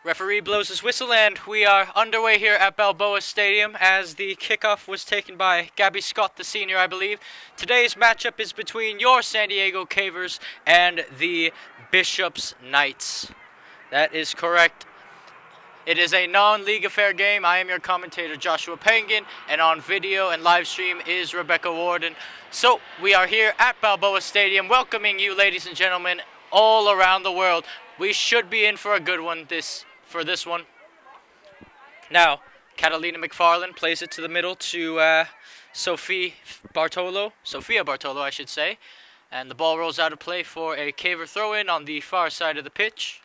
Referee blows his whistle and we are underway here at Balboa Stadium as the kickoff was taken by Gabby Scott, the senior, I believe. Today's matchup is between your San Diego Cavers and the Bishop's Knights. That is correct. It is a non-league affair game. I am your commentator, Joshua Penguin, and on video and live stream is Rebecca Warden. So we are here at Balboa Stadium welcoming you, ladies and gentlemen, all around the world. We should be in for a good one for this one. Now, Catalina McFarland plays it to the middle to Sophia Bartolo, I should say. And the ball rolls out of play for a Caver throw-in on the far side of the pitch.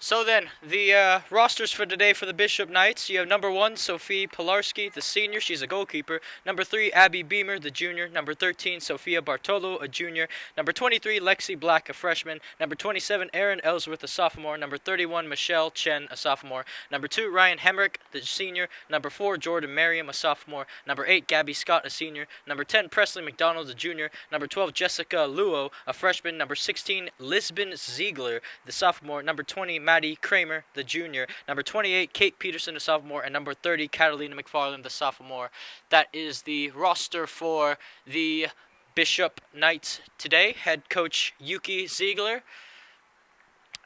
So then, the rosters for today for the Bishop Knights. You have number 1, Sophie Pilarski, the senior. She's a goalkeeper. Number 3, Abby Beamer, the junior. Number 13, Sophia Bartolo, a junior. Number 23, Lexi Black, a freshman. Number 27, Erin Ellsworth, a sophomore. Number 31, Michelle Chen, a sophomore. Number 2, Ryan Hemrick, the senior. Number 4, Jordan Merriam, a sophomore. Number 8, Gabby Scott, a senior. Number 10, Presley McDonald, a junior. Number 12, Jessica Luo, a freshman. Number 16, Lisbon Ziegler, the sophomore. Number 20, Maddie Kramer, the junior. Number 28, Kate Peterson, the sophomore. And number 30, Catalina McFarland, the sophomore. That is the roster for the Bishop Knights today. Head coach Yuki Ziegler.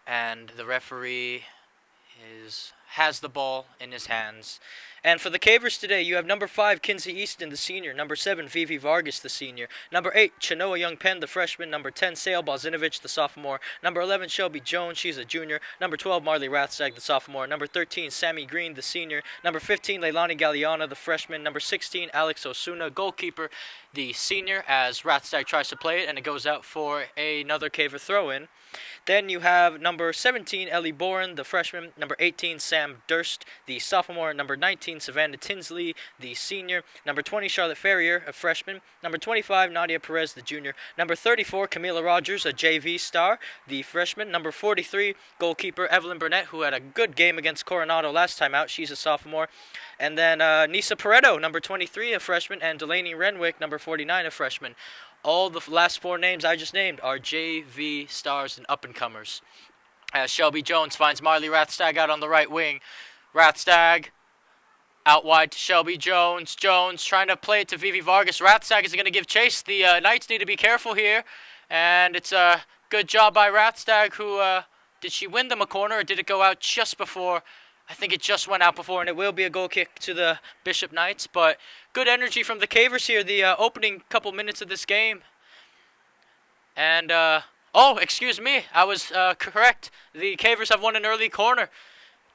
And the referee has the ball in his hands. And for the Cavers today, you have number 5, Kinsey Easton, the senior. Number 7, Vivi Vargas, the senior. Number 8, Chenoa Young Penn, the freshman. Number 10, Sale Bozinovich, the sophomore. Number 11, Shelby Jones, she's a junior. Number 12, Marley Rathstag, the sophomore. Number 13, Sammy Green, the senior. Number 15, Leilani Galliana, the freshman. Number 16, Alex Osuna, goalkeeper, the senior, as Rathstag tries to play it, and it goes out for another Caver throw-in. Then you have number 17, Ellie Boren, the freshman. Number 18, Sam Durst, the sophomore. Number 19, Savannah Tinsley, the senior. Number 20, Charlotte Ferrier, a freshman. Number 25, Nadia Perez, the junior. Number 34, Camila Rogers, a JV star, the freshman. Number 43, goalkeeper Evelyn Burnett, who had a good game against Coronado last time out. She's a sophomore. And then Nisa Pareto, number 23, a freshman. And Delaney Renwick, number 49, a freshman. All the last 4 names I just named are JV stars and up-and-comers. As Shelby Jones finds Marley Rathstag out on the right wing. Rathstag out wide to Shelby Jones. Jones trying to play it to Vivi Vargas. Rathstag is going to give chase. The Knights need to be careful here. And it's a good job by Rathstag, who, did she win them a corner or did it go out just before? I think it just went out before, and it will be a goal kick to the Bishop Knights. But good energy from the Cavers here, the opening couple minutes of this game. And, oh, excuse me, I was correct. The Cavers have won an early corner.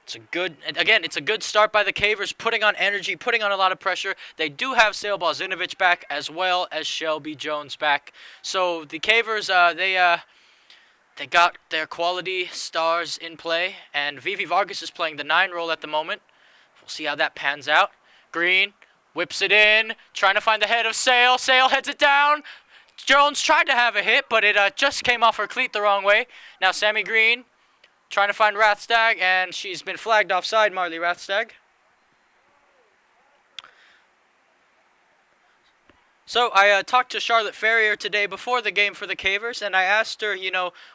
It's a good start by the Cavers, putting on energy, putting on a lot of pressure. They do have Sale Bozinovich back as well as Shelby Jones back. So the Cavers, they got their quality stars in play, and Vivi Vargas is playing the 9 role at the moment. We'll see how that pans out. Green whips it in, trying to find the head of Sale. Sale heads it down. Jones tried to have a hit, but it just came off her cleat the wrong way. Now Sammy Green trying to find Rathstag, and she's been flagged offside, Marley Rathstag. So I talked to Charlotte Ferrier today before the game for the Cavers, and I asked her,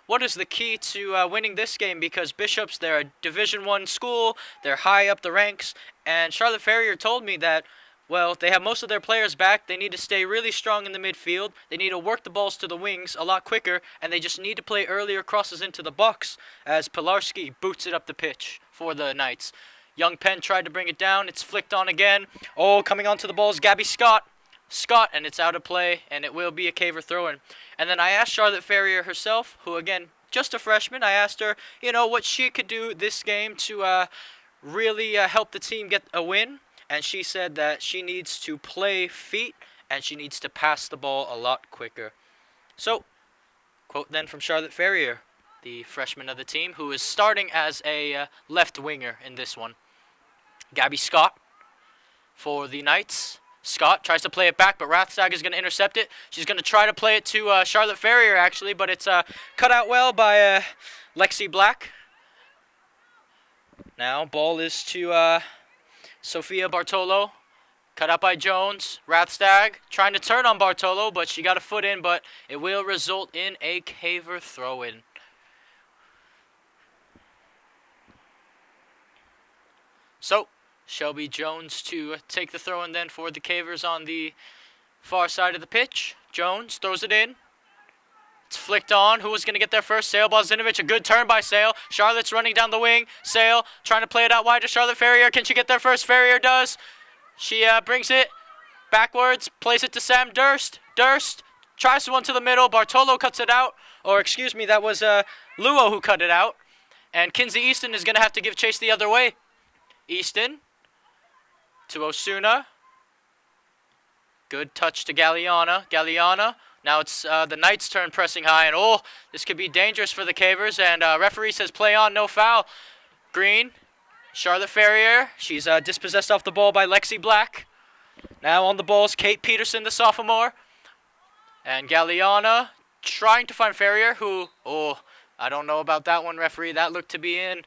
what is the key to winning this game? Because Bishop's, they're a Division I school, they're high up the ranks, and Charlotte Ferrier told me that, well, they have most of their players back. They need to stay really strong in the midfield. They need to work the balls to the wings a lot quicker, and they just need to play earlier crosses into the box as Pilarski boots it up the pitch for the Knights. Young Penn tried to bring it down. It's flicked on again. Oh, coming onto the ball is Gabby Scott, and it's out of play, and it will be a Caver throw-in. And then I asked Charlotte Ferrier herself, who, again, just a freshman, I asked her, what she could do this game to really help the team get a win. And she said that she needs to play feet, and she needs to pass the ball a lot quicker. So, quote then from Charlotte Ferrier, the freshman of the team, who is starting as a left winger in this one. Gabby Scott for the Knights. Scott tries to play it back, but Rathstag is going to intercept it. She's going to try to play it to Charlotte Ferrier, actually, but it's cut out well by Lexi Black. Now, ball is to Sophia Bartolo. Cut out by Jones. Rathstag trying to turn on Bartolo, but she got a foot in, but it will result in a Caver throw-in. So, Shelby Jones to take the throw in then for the Cavers on the far side of the pitch. Jones throws it in. It's flicked on. Who was going to get there first? Sale Bozinovic. A good turn by Sale. Charlotte's running down the wing. Sale trying to play it out wide to Charlotte Ferrier. Can she get there first? Ferrier does. She brings it backwards. Plays it to Sam Durst. Durst tries one to the middle. Bartolo cuts it out. Or excuse me, that was Luo who cut it out. And Kinsey Easton is going to have to give chase the other way. Easton to Osuna. Good touch to Galliana. Galliana. Now it's the Knights' turn pressing high. And oh, this could be dangerous for the Cavers. And referee says play on, no foul. Green. Charlotte Ferrier. She's dispossessed off the ball by Lexi Black. Now on the ball is Kate Peterson, the sophomore. And Galliana trying to find Ferrier, who, oh, I don't know about that one, referee. That looked to be in.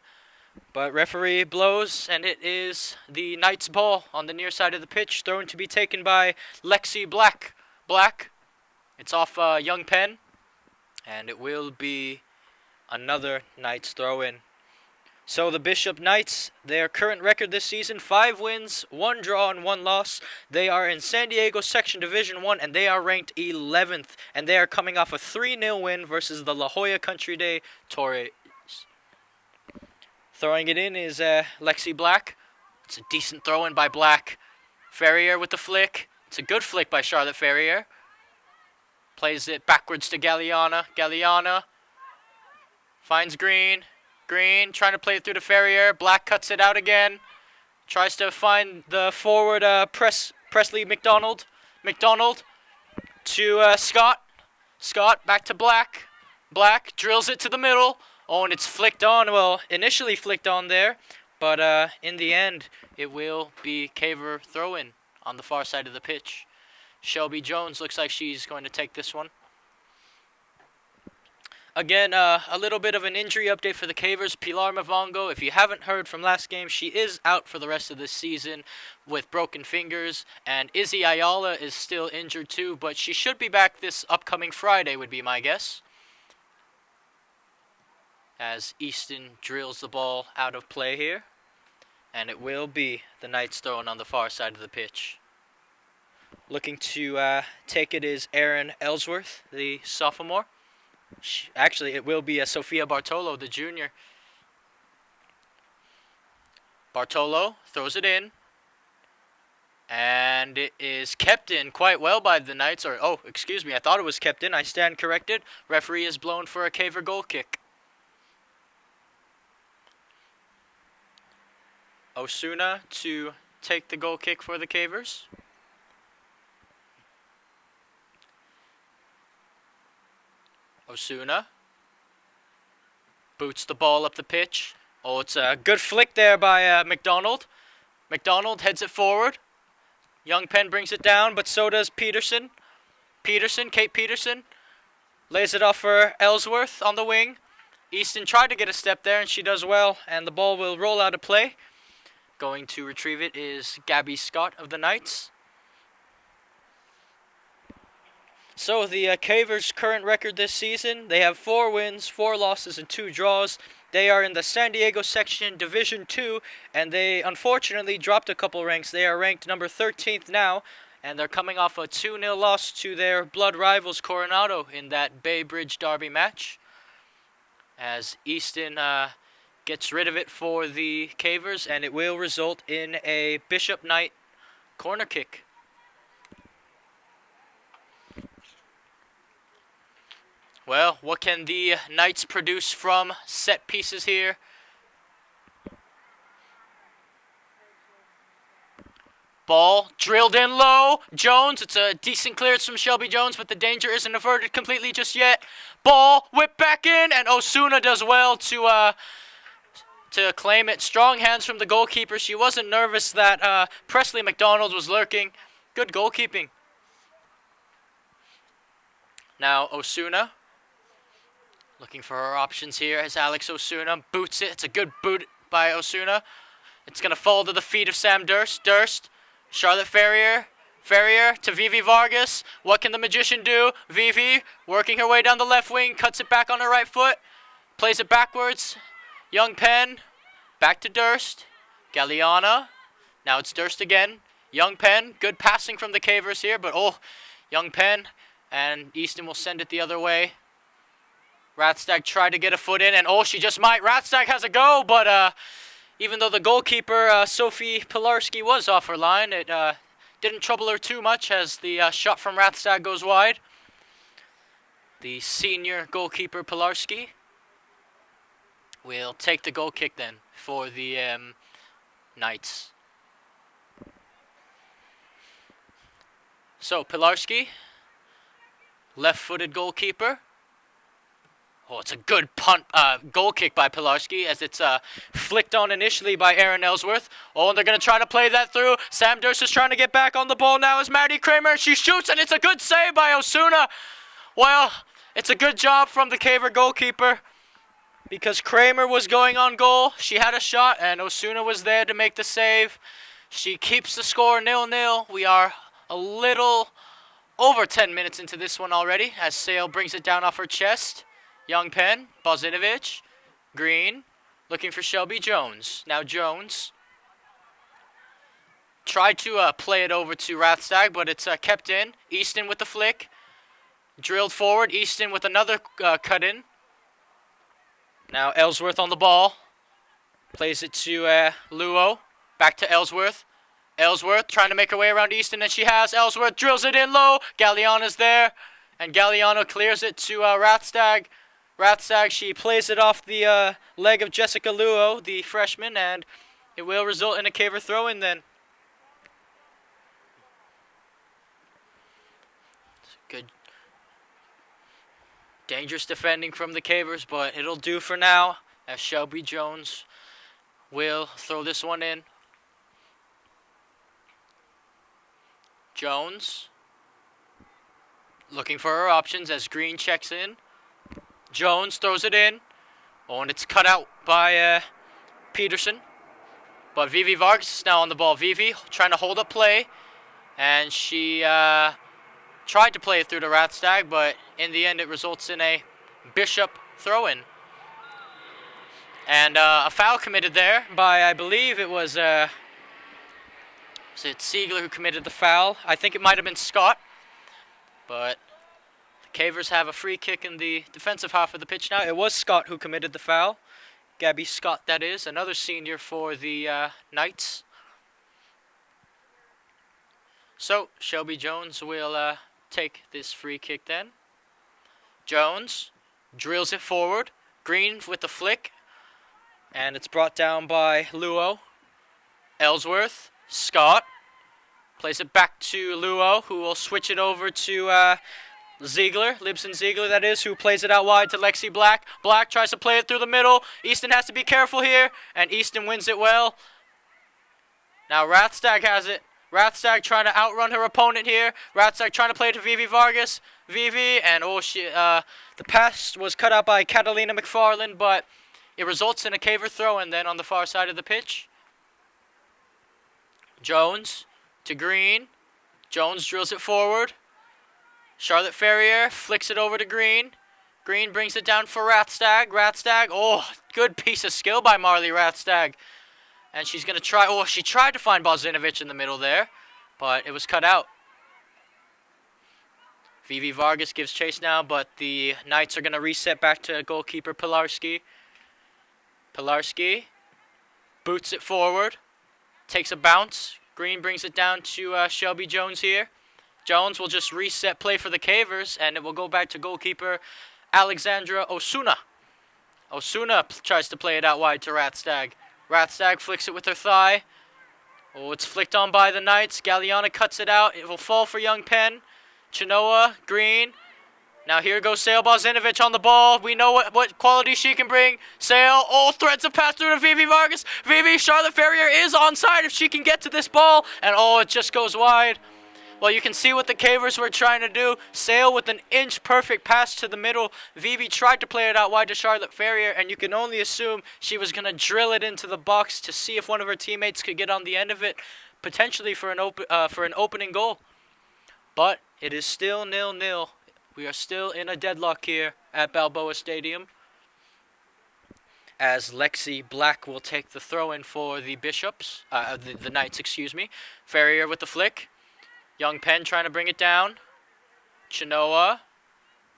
But referee blows, and it is the Knights' ball on the near side of the pitch, thrown to be taken by Lexi Black. Black, it's off Young Penn, and it will be another Knights throw-in. So the Bishop Knights, their current record this season, 5 wins, 1 draw, and 1 loss. They are in San Diego Section Division 1, and they are ranked 11th. And they are coming off a 3-0 win versus the La Jolla Country Day Torres. Throwing it in is Lexi Black. It's a decent throw-in by Black. Ferrier with the flick. It's a good flick by Charlotte Ferrier. Plays it backwards to Galliana. Galliana finds Green. Green trying to play it through to Ferrier. Black cuts it out again. Tries to find the forward Presley McDonald. McDonald to Scott. Scott back to Black. Black drills it to the middle. Oh, and it's flicked on. Well, initially flicked on there. But in the end, it will be Caver throw-in on the far side of the pitch. Shelby Jones looks like she's going to take this one. Again, a little bit of an injury update for the Cavers. Pilar Mavongo, if you haven't heard from last game, she is out for the rest of this season with broken fingers. And Izzy Ayala is still injured too, but she should be back this upcoming Friday would be my guess. As Easton drills the ball out of play here. And it will be the Knights throwing on the far side of the pitch. Looking to take it is Erin Ellsworth, the sophomore. Actually, it will be Sophia Bartolo, the junior. Bartolo throws it in. And it is kept in quite well by the Knights. Or, oh, excuse me, I thought it was kept in. I stand corrected. Referee is blown for a Caver goal kick. Osuna to take the goal kick for the Cavers. Osuna boots the ball up the pitch. Oh, it's a good flick there by McDonald. McDonald heads it forward. Young Penn brings it down, but so does Peterson. Kate Peterson, lays it off for Ellsworth on the wing. Easton tried to get a step there, and she does well, and the ball will roll out of play. Going to retrieve it is Gabby Scott of the Knights. So the Cavers' current record this season, they have 4 wins, 4 losses, and 2 draws. They are in the San Diego Section Division 2, and they unfortunately dropped a couple ranks. They are ranked number 13th now, and they're coming off a 2-0 loss to their blood rivals Coronado in that Bay Bridge Derby match. As Easton gets rid of it for the Cavers, and it will result in a Bishop Knight corner kick. Well, what can the Knights produce from set pieces here? Ball drilled in low. Jones, it's a decent clearance from Shelby Jones, but the danger isn't averted completely just yet. Ball whipped back in, and Osuna does well to claim it. Strong hands from the goalkeeper. She wasn't nervous that Presley McDonald was lurking. Good goalkeeping. Now Osuna. Looking for her options here as Alex Osuna boots it. It's a good boot by Osuna. It's going to fall to the feet of Sam Durst. Charlotte Ferrier to Vivi Vargas. What can the magician do? Vivi working her way down the left wing. Cuts it back on her right foot. Plays it backwards. Young Penn. Back to Durst. Galliana. Now it's Durst again. Young Penn. Good passing from the Cavers here, but Young Penn. And Easton will send it the other way. Ratstag tried to get a foot in, and she just might. Ratstag has a go, but even though the goalkeeper, Sophie Pilarski, was off her line, it didn't trouble her too much as the shot from Ratstag goes wide. The senior goalkeeper, Pilarski, will take the goal kick then for the Knights. So, Pilarski, left-footed goalkeeper. It's a good goal kick by Pilarski as it's flicked on initially by Aaron Ellsworth. And they're going to try to play that through. Sam Durst is trying to get back on the ball now as Maddie Kramer. She shoots, and it's a good save by Osuna. Well, it's a good job from the Caver goalkeeper because Kramer was going on goal. She had a shot, and Osuna was there to make the save. She keeps the score 0-0. We are a little over 10 minutes into this one already as Sale brings it down off her chest. Young Penn, Bozinovic, Green, looking for Shelby Jones. Now Jones tried to play it over to Rathstag, but it's kept in. Easton with the flick. Drilled forward. Easton with another cut in. Now Ellsworth on the ball. Plays it to Luo. Back to Ellsworth. Ellsworth trying to make her way around Easton, and she has. Ellsworth drills it in low. Galliana's there, and Galliano clears it to Rathstag. Rathstag, she plays it off the leg of Jessica Luo, the freshman, and it will result in a Caver throw-in then. Good. Dangerous defending from the Cavers, but it'll do for now as Shelby Jones will throw this one in. Jones looking for her options as Green checks in. Jones throws it in. And it's cut out by Peterson. But Vivi Vargas is now on the ball. Vivi trying to hold up play. And she tried to play it through to Rathstag, but in the end it results in a Bishop throw-in. And a foul committed there by, I believe it was it Siegler who committed the foul? I think it might have been Scott. But the Cavers have a free kick in the defensive half of the pitch now. It was Scott who committed the foul. Gabby Scott, that is. Another senior for the Knights. So, Shelby Jones will take this free kick then. Jones drills it forward. Green with the flick. And it's brought down by Luo. Ellsworth. Scott plays it back to Luo, who will switch it over to Ziegler, Libson Ziegler, that is, who plays it out wide to Lexi Black. Black tries to play it through the middle. Easton has to be careful here, and Easton wins it well. Now Rathstag has it. Rathstag trying to outrun her opponent here. Rathstag trying to play it to Vivi Vargas. Vivi, and the pass was cut out by Catalina McFarland, but it results in a Caver throw-in then on the far side of the pitch. Jones to Green. Jones drills it forward. Charlotte Ferrier flicks it over to Green. Green brings it down for Rathstag. Rathstag, good piece of skill by Marley Rathstag. And she's going to try, she tried to find Bozinovic in the middle there, but it was cut out. Vivi Vargas gives chase now, but the Knights are going to reset back to goalkeeper Pilarski. Pilarski boots it forward. Takes a bounce. Green brings it down to Shelby Jones here. Jones will just reset play for the Cavers, and it will go back to goalkeeper Alexandra Osuna. Osuna tries to play it out wide to Rathstag. Rathstag flicks it with her thigh. It's flicked on by the Knights. Galliana cuts it out. It will fall for Young Penn. Chinoa, Green. Now here goes Sale Bozinovic on the ball. We know what quality she can bring. Sale, threads a pass through to Vivi Vargas. Vivi, Charlotte Ferrier is onside if she can get to this ball. And it just goes wide. Well, you can see what the Cavers were trying to do. Sale with an inch-perfect pass to the middle. Vivi tried to play it out wide to Charlotte Ferrier, and you can only assume she was going to drill it into the box to see if one of her teammates could get on the end of it, potentially for an opening goal. But it is still 0-0. We are still in a deadlock here at Balboa Stadium. as Lexi Black will take the throw-in for the Bishops, the Knights, excuse me. Ferrier with the flick. Young Penn trying to bring it down. Chinoa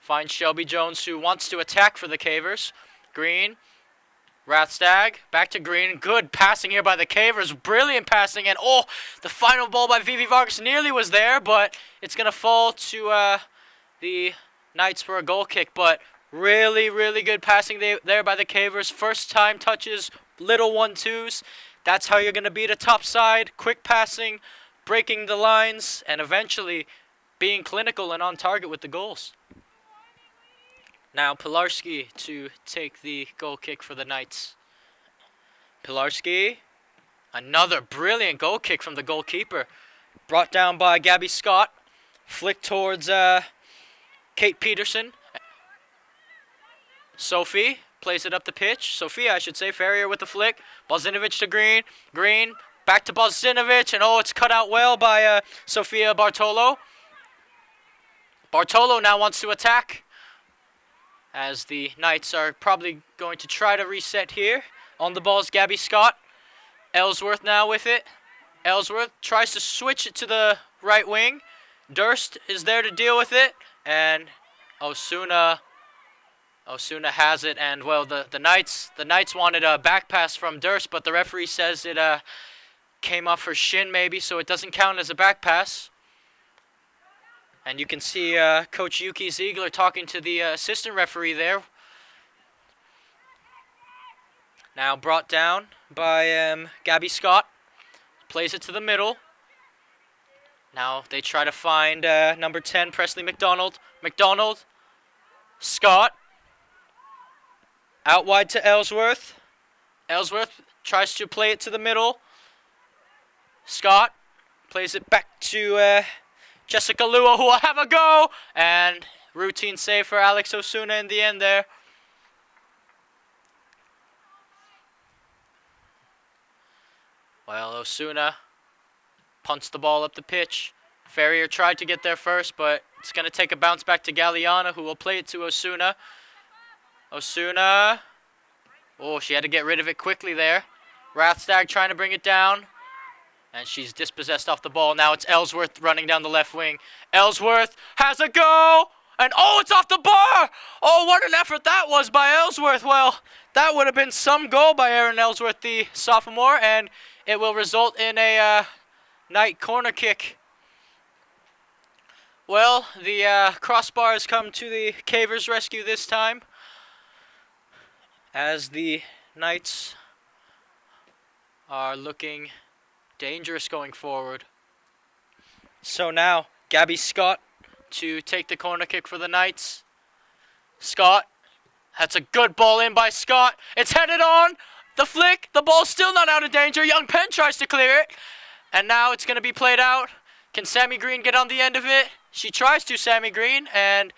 finds Shelby Jones, who wants to attack for the Cavers. Green, Rathstag, back to Green. Good passing here by the Cavers. Brilliant passing, and oh, the final ball by Vivi Vargas nearly was there, but it's going to fall to the Knights for a goal kick, but really, really good passing there by the Cavers. First time touches, little 1-2s. That's how you're going to beat a top side. Quick passing, breaking the lines, and eventually being clinical and on target with the goals. Now Pilarski to take the goal kick for the Knights. Pilarski, another brilliant goal kick from the goalkeeper. Brought down by Gabby Scott. Flick towards Kate Peterson. Sophie plays it up the pitch. Sophia, I should say. Ferrier with the flick. Bozinovic to Green. Green back to Bozinovic. And oh, it's cut out well by Sofia Bartolo. Bartolo now wants to attack, as the Knights are probably going to try to reset here. On the ball is Gabby Scott. Ellsworth now with it. Ellsworth tries to switch it to the right wing. Durst is there to deal with it. And Osuna has it. And, well, the Knights wanted a back pass from Durst, but the referee says it came off her shin maybe, so it doesn't count as a back pass. And you can see Coach Yuki Ziegler talking to the assistant referee there. Now brought down by Gabby Scott. Plays it to the middle. Now they try to find number 10, Presley McDonald. McDonald. Scott. Out wide to Ellsworth. Ellsworth tries to play it to the middle. Scott plays it back to Jessica Lua, who will have a go. And routine save for Alex Osuna in the end there. Well, Osuna punts the ball up the pitch. Ferrier tried to get there first, but it's going to take a bounce back to Galliana, who will play it to Osuna. Osuna. Oh, she had to get rid of it quickly there. Rathstag trying to bring it down. And she's dispossessed off the ball. Now it's Ellsworth running down the left wing. Ellsworth has a go. And oh, it's off the bar. Oh, what an effort that was by Ellsworth. Well, that would have been some goal by Erin Ellsworth, the sophomore. And it will result in a Knight corner kick. Well, the crossbar has come to the Cavers' rescue this time, as the Knights are looking dangerous going forward. So now, Gabby Scott to take the corner kick for the Knights. Scott, that's a good ball in by Scott. It's headed on. The flick, the ball's still not out of danger. Young Penn tries to clear it. And now it's going to be played out. Can Sammy Green get on the end of it? She tries to, Sammy Green, and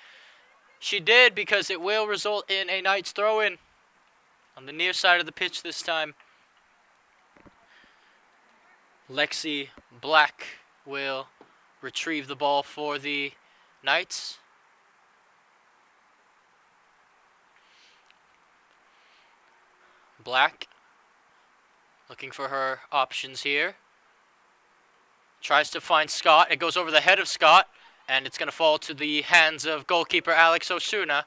she did, because it will result in a Knights throw-in on the near side of the pitch this time. Lexi Black will retrieve the ball for the Knights. Black looking for her options here. Tries to find Scott. It goes over the head of Scott, and it's going to fall to the hands of goalkeeper Alex Osuna.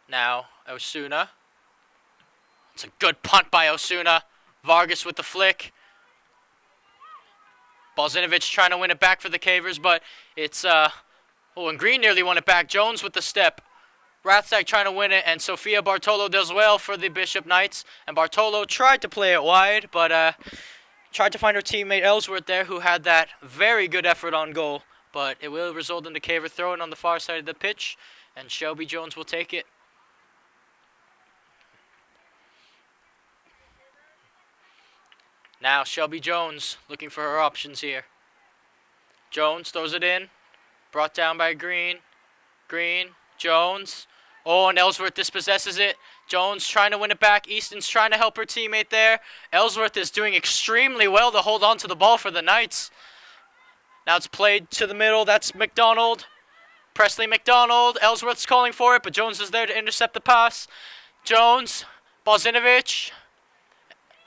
Now, Osuna. It's a good punt by Osuna. Vargas with the flick. Bozinovic trying to win it back for the Cavers, but it's, oh, and Green nearly won it back. Jones with the step. Rathstag trying to win it, and Sofia Bartolo does well for the Bishop Knights. And Bartolo tried to play it wide, but tried to find her teammate Ellsworth there, who had that very good effort on goal. But it will result in the Caver throwing on the far side of the pitch, and Shelby Jones will take it. Now Shelby Jones looking for her options here. Jones throws it in. Brought down by Green. Green. Jones. Oh, and Ellsworth dispossesses it. Jones trying to win it back. Easton's trying to help her teammate there. Ellsworth is doing extremely well to hold on to the ball for the Knights. Now it's played to the middle. That's McDonald. Presley McDonald. Ellsworth's calling for it, but Jones is there to intercept the pass. Jones. Bozinovic.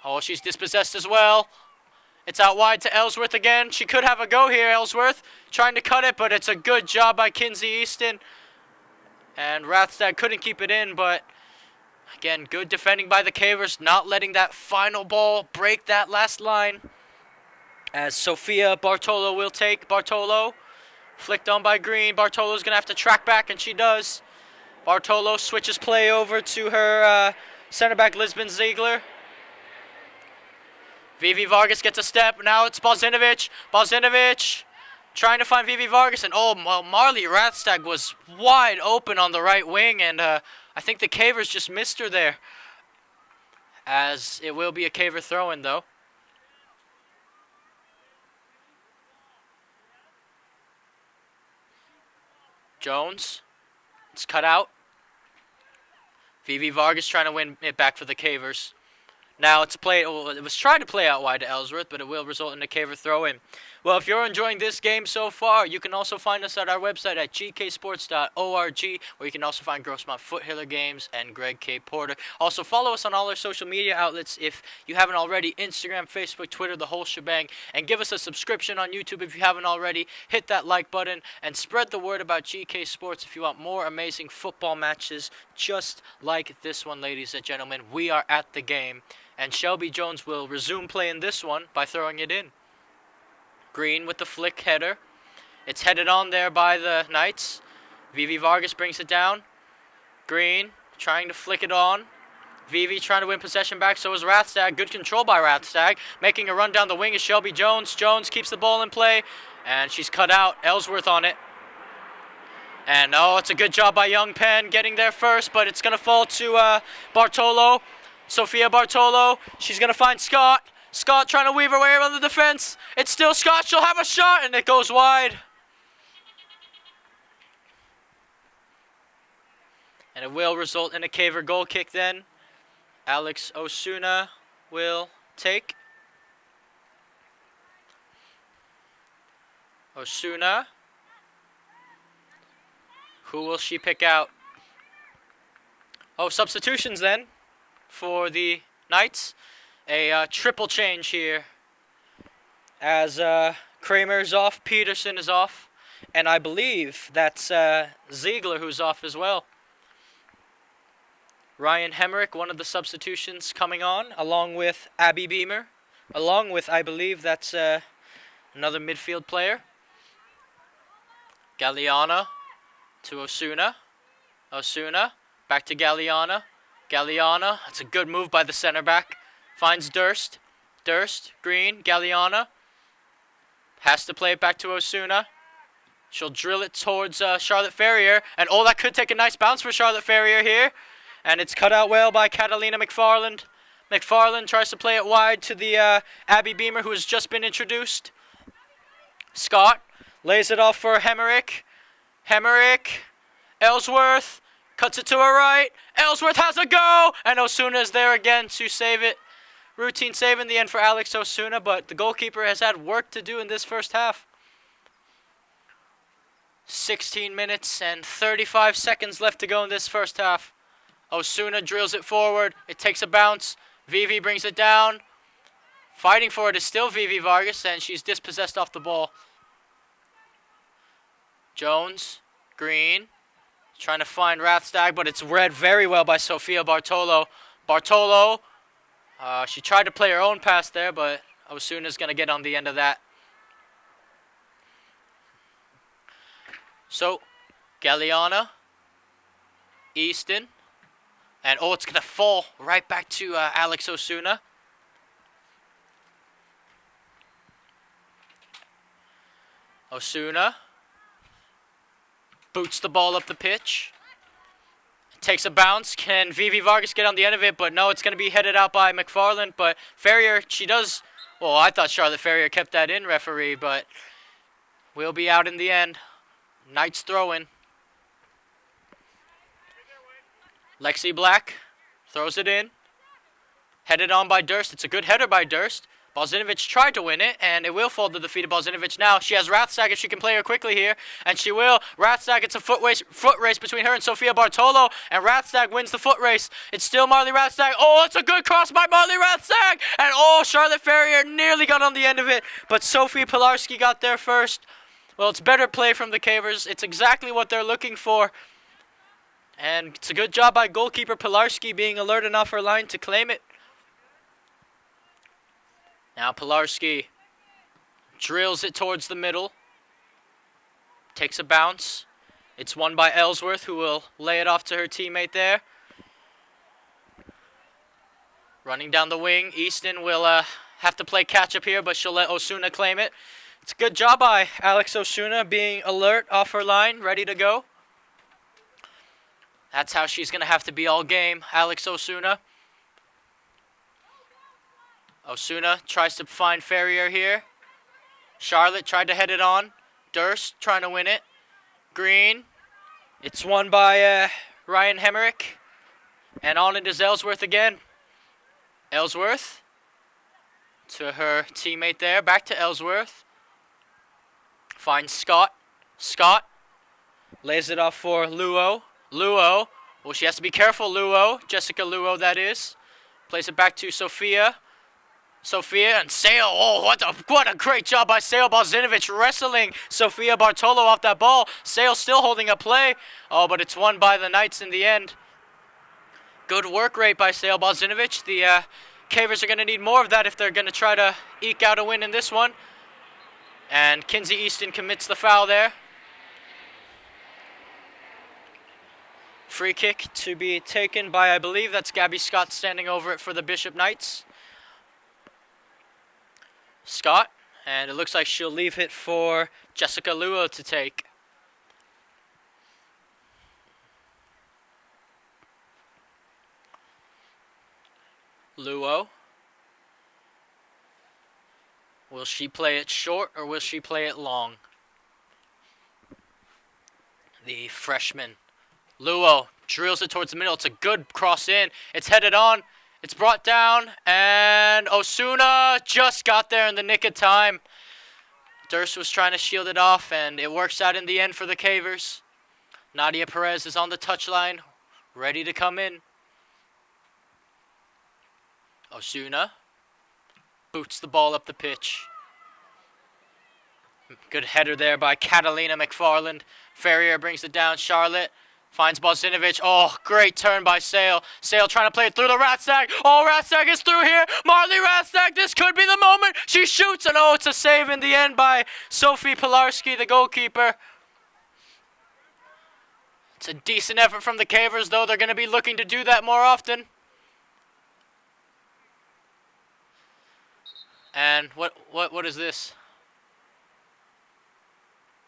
Oh, she's dispossessed as well. It's out wide to Ellsworth again. She could have a go here, Ellsworth. Trying to cut it, but it's a good job by Kinsey Easton. And Rathstad couldn't keep it in, but again, good defending by the Cavers, not letting that final ball break that last line. As Sophia Bartolo will take. Bartolo, flicked on by Green. Bartolo's going to have to track back, and she does. Bartolo switches play over to her center back, Lisbon Ziegler. Vivi Vargas gets a step. Now it's Bozinovic. Bozinovic trying to find Vivi Vargas. And Marley Rathstag was wide open on the right wing. And I think the Cavers just missed her there. As it will be a Caver throw-in, though. Jones. It's cut out. Vivi Vargas trying to win it back for the Cavers. Now it's played. Well, it was trying to play out wide to Ellsworth, but it will result in a Caver throw-in. Well, if you're enjoying this game so far, you can also find us at our website at gksports.org, where you can also find Grossmont Foothiller Games and Greg K. Porter. Also, follow us on all our social media outlets if you haven't already: Instagram, Facebook, Twitter, the whole shebang. And give us a subscription on YouTube if you haven't already. Hit that like button and spread the word about GK Sports if you want more amazing football matches just like this one, ladies and gentlemen. We are at the game. And Shelby Jones will resume play in this one by throwing it in. Green with the flick header. It's headed on there by the Knights. Vivi Vargas brings it down. Green trying to flick it on. Vivi trying to win possession back. So is Rathstag. Good control by Rathstag. Making a run down the wing is Shelby Jones. Jones keeps the ball in play. And she's cut out. Ellsworth on it. And it's a good job by Young Penn getting there first. But it's going to fall to Bartolo. Sophia Bartolo, she's going to find Scott. Scott trying to weave her way around the defense. It's still Scott. She'll have a shot, and it goes wide. And it will result in a Caver goal kick then. Alex Osuna will take. Osuna. Who will she pick out? Substitutions then for the Knights. A triple change here. As Kramer's off, Peterson is off. And I believe that's Ziegler who's off as well. Ryan Hemrick, one of the substitutions coming on, along with Abby Beamer. Along with, I believe, that's another midfield player. Galliana to Osuna. Osuna, back to Galliana. Galliana, that's a good move by the center back. Finds Durst. Durst, Green, Galliana. Has to play it back to Osuna. She'll drill it towards Charlotte Ferrier. And that could take a nice bounce for Charlotte Ferrier here. And it's cut out well by Catalina McFarland. McFarland tries to play it wide to the Abby Beamer, who has just been introduced. Scott lays it off for Hemerick. Hemerick. Ellsworth. Cuts it to her right. Ellsworth has a go. And Osuna is there again to save it. Routine save in the end for Alex Osuna. But the goalkeeper has had work to do in this first half. 16 minutes and 35 seconds left to go in this first half. Osuna drills it forward. It takes a bounce. Vivi brings it down. Fighting for it is still Vivi Vargas. And she's dispossessed off the ball. Jones. Green. Trying to find Rathstag, but it's read very well by Sophia Bartolo. Bartolo, she tried to play her own pass there, but Osuna's going to get on the end of that. So, Galliana, Easton, and it's going to fall right back to Alex Osuna. Osuna. Boots the ball up the pitch. Takes a bounce. Can Vivi Vargas get on the end of it? But no, it's going to be headed out by McFarland. But Ferrier, she does... Well, I thought Charlotte Ferrier kept that in, referee. But we'll be out in the end. Knights throw-in. Lexi Black throws it in. Headed on by Durst. It's a good header by Durst. Balzinovic tried to win it, and it will fall to the feet of Balzinovic now. She has Rathstag if she can play her quickly here, and she will. Rathstag, it's a foot race between her and Sofia Bartolo, and Rathstag wins the foot race. It's still Marley Rathstag. Oh, it's a good cross by Marley Rathstag, and oh, Charlotte Ferrier nearly got on the end of it, but Sophie Pilarski got there first. Well, it's better play from the Cavers. It's exactly what they're looking for. And it's a good job by goalkeeper Pilarski being alert enough her line to claim it. Now Pilarski drills it towards the middle. Takes a bounce. It's won by Ellsworth, who will lay it off to her teammate there. Running down the wing, Easton will have to play catch-up here, but she'll let Osuna claim it. It's a good job by Alex Osuna being alert off her line, ready to go. That's how she's going to have to be all game, Alex Osuna. Osuna tries to find Ferrier here. Charlotte tried to head it on. Durst trying to win it. Green. It's won by Ryan Hemerick. And on it is Ellsworth again. Ellsworth to her teammate there. Back to Ellsworth. Finds Scott. Scott lays it off for Luo. Luo. Well, she has to be careful, Luo. Jessica Luo, that is. Plays it back to Sophia. Sophia and Sale. Oh, what a great job by Sale Balzinovic wrestling Sofia Bartolo off that ball. Sale still holding a play. Oh, but it's won by the Knights in the end. Good work rate by Sale Balzinovic. The Cavers are going to need more of that if they're going to try to eke out a win in this one. And Kinsey Easton commits the foul there. Free kick to be taken by, I believe that's Gabby Scott standing over it for the Bishop Knights. Scott, and it looks like she'll leave it for Jessica Luo to take. Luo. Will she play it short or will she play it long? The freshman. Luo drills it towards the middle. It's a good cross in. It's headed on. It's brought down. And Osuna just got there in the nick of time. Durst was trying to shield it off, and it works out in the end for the Cavers. Nadia Perez is on the touchline, ready to come in. Osuna boots the ball up the pitch. Good header there by Catalina McFarland. Ferrier brings it down. Charlotte finds Balzinovic. Oh, great turn by Sale. Sale trying to play it through the Rathstag. Oh, Rathstag is through here. Marley Rathstag, this could be the moment. She shoots, and oh, it's a save in the end by Sophie Pilarski, the goalkeeper. It's a decent effort from the Cavers, though. They're going to be looking to do that more often. And what is this?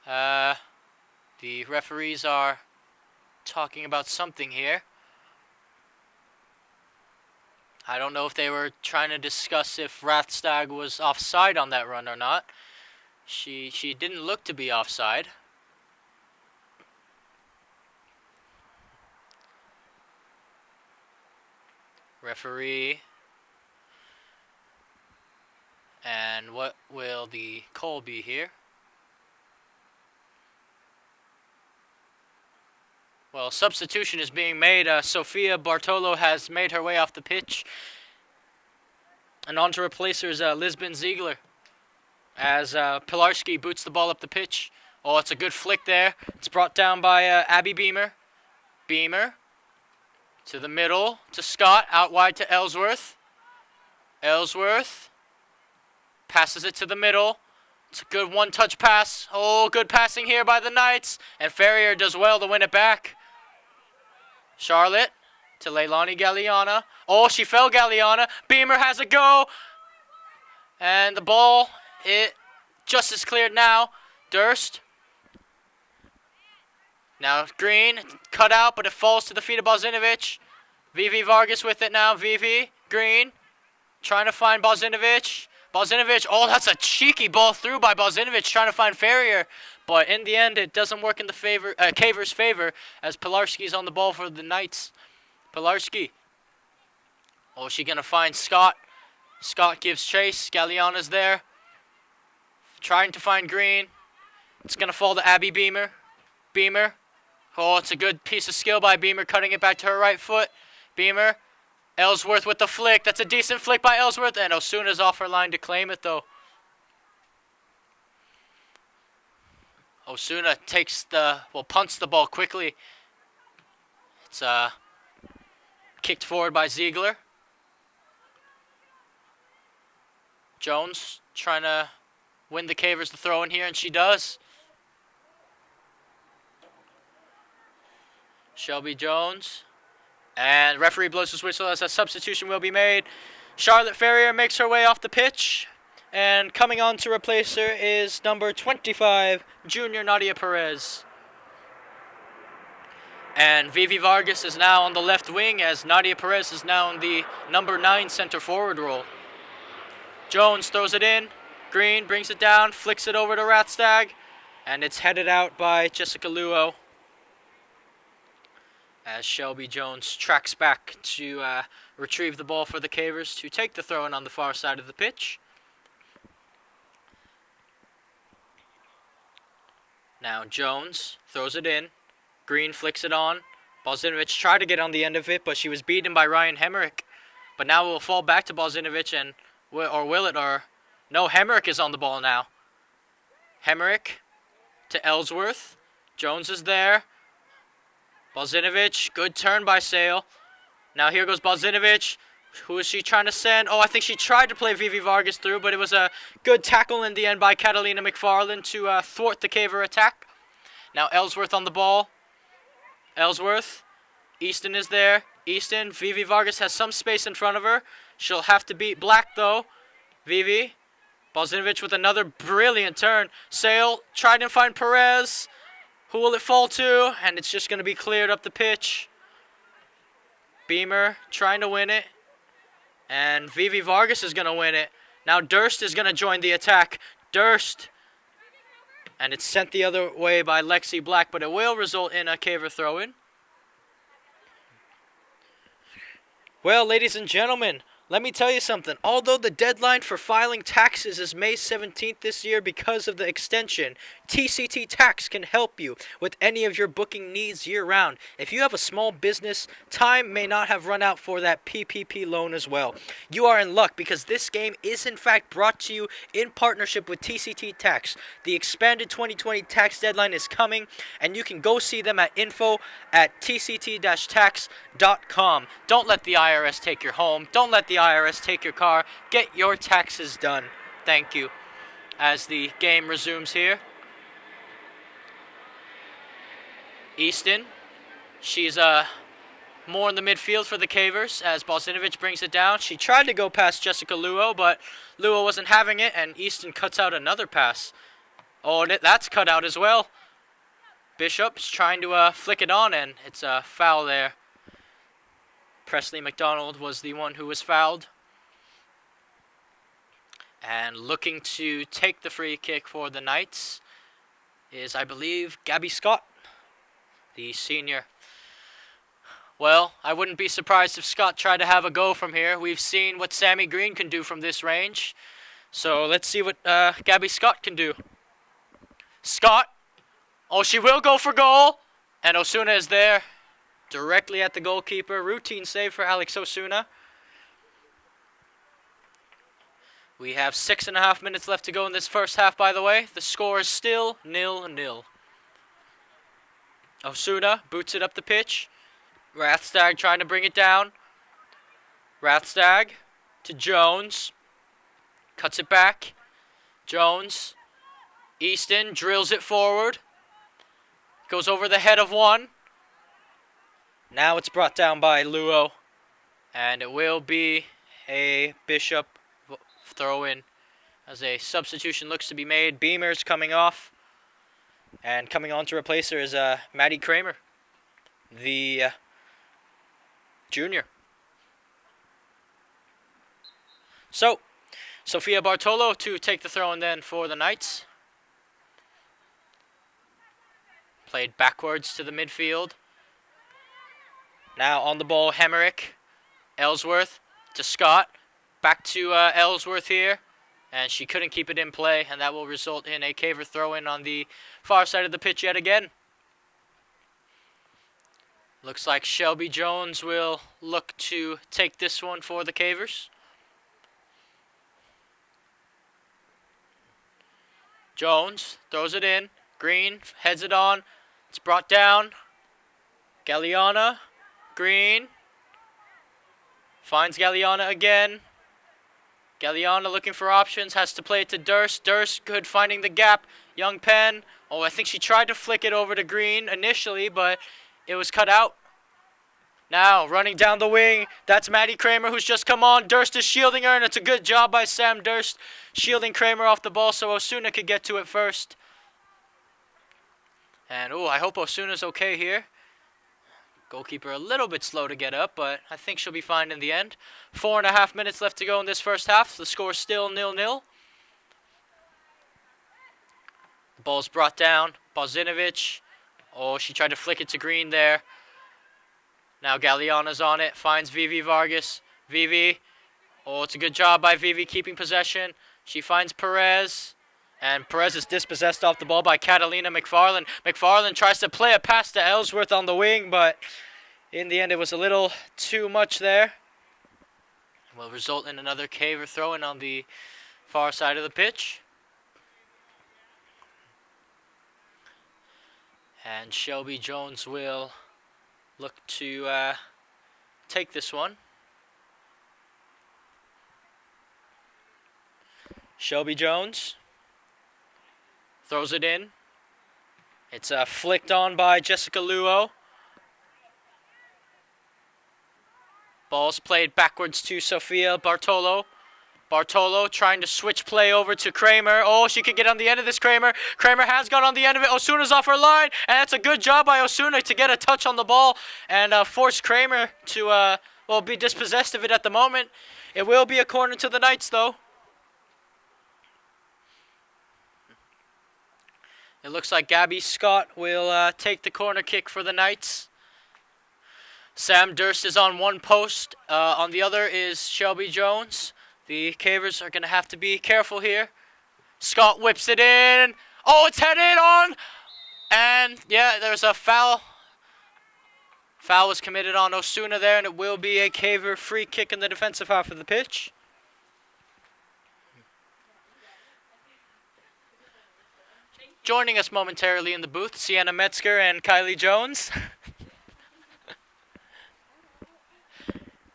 The referees are talking about something here. I don't know if they were trying to discuss if Rathstag was offside on that run or not. She didn't look to be offside. Referee. And what will the call be here? Well, substitution is being made. Sofia Bartolo has made her way off the pitch. And on to replace her is Lisbon Ziegler. As Pilarski boots the ball up the pitch. Oh, it's a good flick there. It's brought down by Abby Beamer. Beamer to the middle to Scott. Out wide to Ellsworth. Ellsworth passes it to the middle. It's a good one-touch pass. Oh, good passing here by the Knights. And Ferrier does well to win it back. Charlotte to Leilani Galliana. Oh, she fell, Galliana. Beamer has a go. And the ball, it just is cleared now. Durst. Now Green, cut out, but it falls to the feet of Balzinovic. Vivi Vargas with it now. Vivi, Green, trying to find Balzinovic. Balzinovic, oh, that's a cheeky ball through by Balzinovic, trying to find Ferrier. But in the end, it doesn't work in the Cavers' favor, as Pilarski's on the ball for the Knights. Pilarski. Oh, is she going to find Scott? Scott gives chase. Galliana's there. Trying to find green. It's going to fall to Abby Beamer. Beamer. Oh, it's a good piece of skill by Beamer, cutting it back to her right foot. Beamer. Ellsworth with the flick. That's a decent flick by Ellsworth. And Osuna's off her line to claim it, though. Osuna punts the ball quickly. It's kicked forward by Ziegler. Jones trying to win the Cavers to throw in here, and she does. Shelby Jones. And referee blows his whistle as a substitution will be made. Charlotte Ferrier makes her way off the pitch. And coming on to replace her is number 25, Junior Nadia Perez. And Vivi Vargas is now on the left wing as Nadia Perez is now in the number 9 center forward role. Jones throws it in. Green brings it down, flicks it over to Ratstag. And it's headed out by Jessica Luo. As Shelby Jones tracks back to retrieve the ball for the Cavers to take the throw-in on the far side of the pitch. Now Jones throws it in. Green flicks it on. Balzinovich tried to get on the end of it, but she was beaten by Ryan Hemerick. But now it will fall back to Balzinovich, and no, Hemerick is on the ball now. Hemerick to Ellsworth. Jones is there. Balzinovich, good turn by Sale. Now here goes Balzinovich. Who is she trying to send? Oh, I think she tried to play Vivi Vargas through, but it was a good tackle in the end by Catalina McFarland to thwart the Caver attack. Now Ellsworth on the ball. Ellsworth. Easton is there. Easton. Vivi Vargas has some space in front of her. She'll have to beat Black, though. Vivi. Balzinovich with another brilliant turn. Sale tried to find Perez. Who will it fall to? And it's just going to be cleared up the pitch. Beamer trying to win it. And Vivi Vargas is going to win it. Now Durst is going to join the attack. Durst. And it's sent the other way by Lexi Black, but it will result in a Caver throw-in. Well, ladies and gentlemen, let me tell you something. Although the deadline for filing taxes is May 17th this year because of the extension, TCT Tax can help you with any of your booking needs year-round. If you have a small business, time may not have run out for that PPP loan as well. You are in luck because this game is in fact brought to you in partnership with TCT Tax. The expanded 2020 tax deadline is coming, and you can go see them at info@tct-tax.com. Don't let the IRS take your home. Don't let the IRS take your car. Get your taxes done. Thank you. As the game resumes here. Easton. She's more in the midfield for the Cavers as Balzinovich brings it down. She tried to go past Jessica Luo, but Luo wasn't having it, and Easton cuts out another pass. Oh, that's cut out as well. Bishop's trying to flick it on, and it's a foul there. Presley McDonald was the one who was fouled. And looking to take the free kick for the Knights is, I believe, Gabby Scott, the senior. Well, I wouldn't be surprised if Scott tried to have a go from here. We've seen what Sammy Green can do from this range. So let's see what Gabby Scott can do. Scott. Oh, she will go for goal. And Osuna is there. Directly at the goalkeeper. Routine save for Alex Osuna. We have 6.5 minutes left to go in this first half, by the way. The score is still 0-0. Osuna boots it up the pitch. Rathstag trying to bring it down. Rathstag to Jones. Cuts it back. Jones. Easton drills it forward. Goes over the head of one. Now it's brought down by Luo. And it will be a Bishop throw-in as a substitution looks to be made. Beamer's coming off. And coming on to replace her is Maddie Kramer, the junior. So, Sophia Bartolo to take the throw-in then for the Knights. Played backwards to the midfield. Now on the ball, Hemerick. Ellsworth to Scott. back to Ellsworth here. And she couldn't keep it in play, and that will result in a caver throw-in on the far side of the pitch yet again. Looks like Shelby Jones will look to take this one for the cavers. Jones throws it in. Green heads it on. It's brought down. Galliana. Green. Finds Galliana again. Galliana looking for options. Has to play it to Durst. Durst good finding the gap. Young Penn. Oh, I think she tried to flick it over to Green initially, but it was cut out. Now, running down the wing, that's Maddie Kramer who's just come on. Durst is shielding her, and it's a good job by Sam Durst shielding Kramer off the ball so Osuna could get to it first. And, I hope Osuna's okay here. Goalkeeper a little bit slow to get up, but I think she'll be fine in the end. 4.5 minutes left to go in this first half. The score is still 0-0. The ball's brought down. Bozinovic. Oh, she tried to flick it to Green there. Now Galliana's on it. Finds Vivi Vargas. Vivi. Oh, it's a good job by Vivi keeping possession. She finds Perez. And Perez is dispossessed off the ball by Catalina McFarland. McFarland tries to play a pass to Ellsworth on the wing, but in the end it was a little too much there. Will result in another caver throw-in on the far side of the pitch. And Shelby Jones will look to take this one. Shelby Jones throws it in. It's flicked on by Jessica Luo. Ball's played backwards to Sofia Bartolo. Bartolo trying to switch play over to Kramer. Oh, she could get on the end of this, Kramer. Kramer has got on the end of it. Osuna's off her line. And that's a good job by Osuna to get a touch on the ball and force Kramer to be dispossessed of it at the moment. It will be a corner to the Knights, though. It looks like Gabby Scott will take the corner kick for the Knights. Sam Durst is on one post. On the other is Shelby Jones. The Cavers are going to have to be careful here. Scott whips it in. Oh, it's headed on. And, yeah, there's a foul. Foul was committed on Osuna there, and it will be a Caver free kick in the defensive half of the pitch. Joining us momentarily in the booth, Sienna Metzger and Kylie Jones.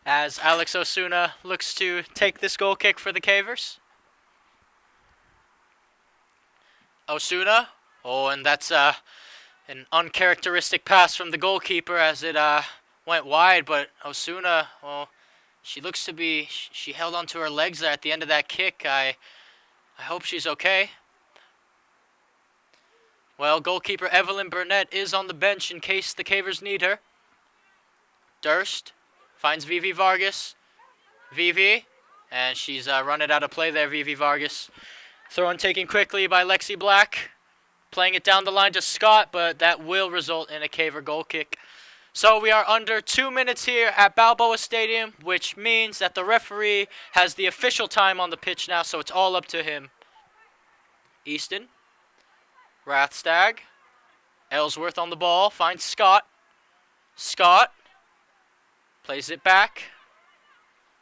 As Alex Osuna looks to take this goal kick for the Cavers. Osuna. Oh, and that's an uncharacteristic pass from the goalkeeper as it went wide. But Osuna, well, she looks to be, she held onto her legs there at the end of that kick. I hope she's okay. Well, goalkeeper Evelyn Burnett is on the bench in case the Cavers need her. Durst finds Vivi Vargas. Vivi, and she's run it out of play there, Vivi Vargas. Throw in taken quickly by Lexi Black. Playing it down the line to Scott, but that will result in a Caver goal kick. So we are under 2 minutes here at Balboa Stadium, which means that the referee has the official time on the pitch now, so it's all up to him. Easton. Rathstag. Ellsworth on the ball. Finds Scott. Scott. Plays it back.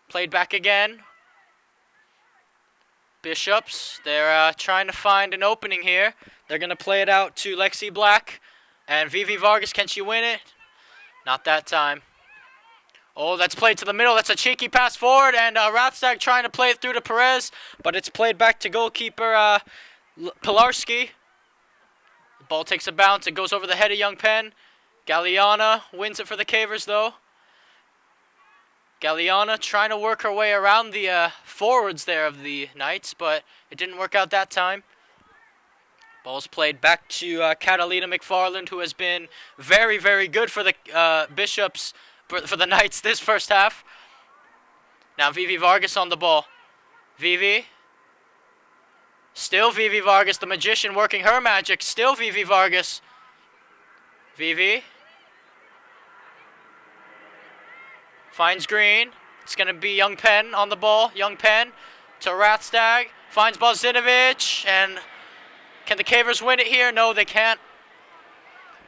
Played back again. Bishops. They're trying to find an opening here. They're going to play it out to Lexi Black. And Vivi Vargas, can she win it? Not that time. Oh, that's played to the middle. That's a cheeky pass forward. And Rathstag trying to play it through to Perez. But it's played back to goalkeeper Pilarski. The ball takes a bounce. It goes over the head of Young Penn. Galliana wins it for the Cavers, though. Galliana trying to work her way around the forwards there of the Knights, but it didn't work out that time. Ball's played back to Catalina McFarland, who has been very, very good for the Bishops, for the Knights this first half. Now Vivi Vargas on the ball. Vivi. Still Vivi Vargas, the magician working her magic. Still Vivi Vargas. Vivi. Finds Green. It's going to be Young Penn on the ball. Young Penn to Rathstag. Finds Balzinovich. And can the Cavers win it here? No, they can't.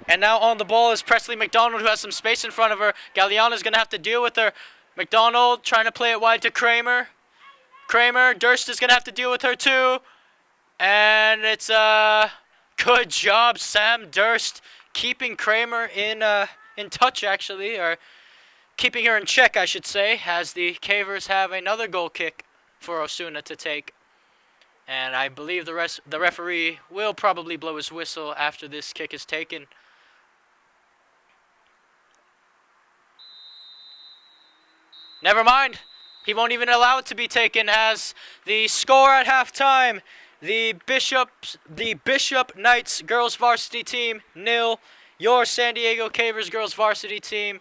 And now on the ball is Presley McDonald, who has some space in front of her. Galliana's going to have to deal with her. McDonald trying to play it wide to Kramer. Durst is going to have to deal with her too. And it's a good job, Sam Durst, keeping Kramer in touch, actually, or keeping her in check, I should say, as the Cavers have another goal kick for Osuna to take. And I believe the referee will probably blow his whistle after this kick is taken. Never mind. He won't even allow it to be taken, as the score at halftime, the Bishop Knights girls varsity team 0, your San Diego Cavers girls varsity team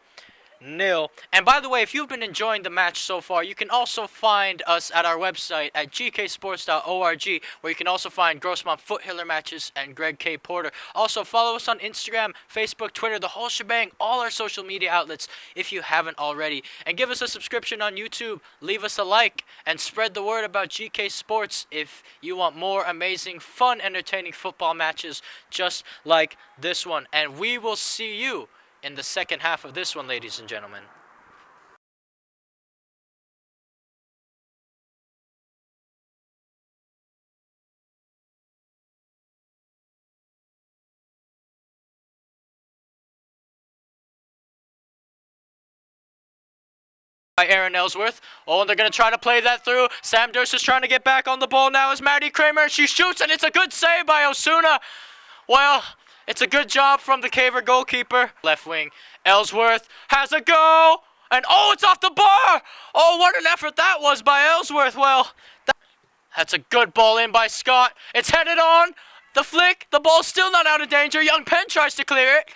0. And by the way, if you've been enjoying the match so far, you can also find us at our website at gksports.org, where you can also find Grossmont Foothiller matches and Greg K. Porter. Also, follow us on Instagram, Facebook, Twitter, the whole shebang, all our social media outlets if you haven't already. And give us a subscription on YouTube, leave us a like, and spread the word about GK Sports if you want more amazing, fun, entertaining football matches just like this one. And we will see you in the second half of this one, ladies and gentlemen. By Aaron Ellsworth. Oh, and they're going to try to play that through. Sam Durst is trying to get back on the ball now as Maddie Kramer. She shoots, and it's a good save by Osuna. Well, it's a good job from the Caver goalkeeper. Left wing. Ellsworth has a go. And oh, it's off the bar. Oh, what an effort that was by Ellsworth. Well, that's a good ball in by Scott. It's headed on. The flick. The ball's still not out of danger. Young Penn tries to clear it.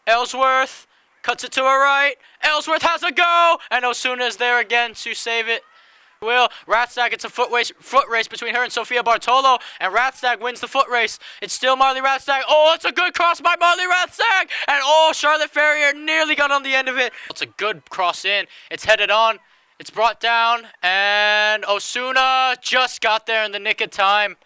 Ellsworth cuts it to her right. Ellsworth has a go. And Osuna is there again to save it. Rathstag gets a foot race between her and Sophia Bartolo, and Rathstag wins the foot race. It's still Marley Rathstag. Oh, it's a good cross by Marley Rathstag, and oh, Charlotte Ferrier nearly got on the end of it. It's a good cross in. It's headed on. It's brought down, and Osuna just got there in the nick of time.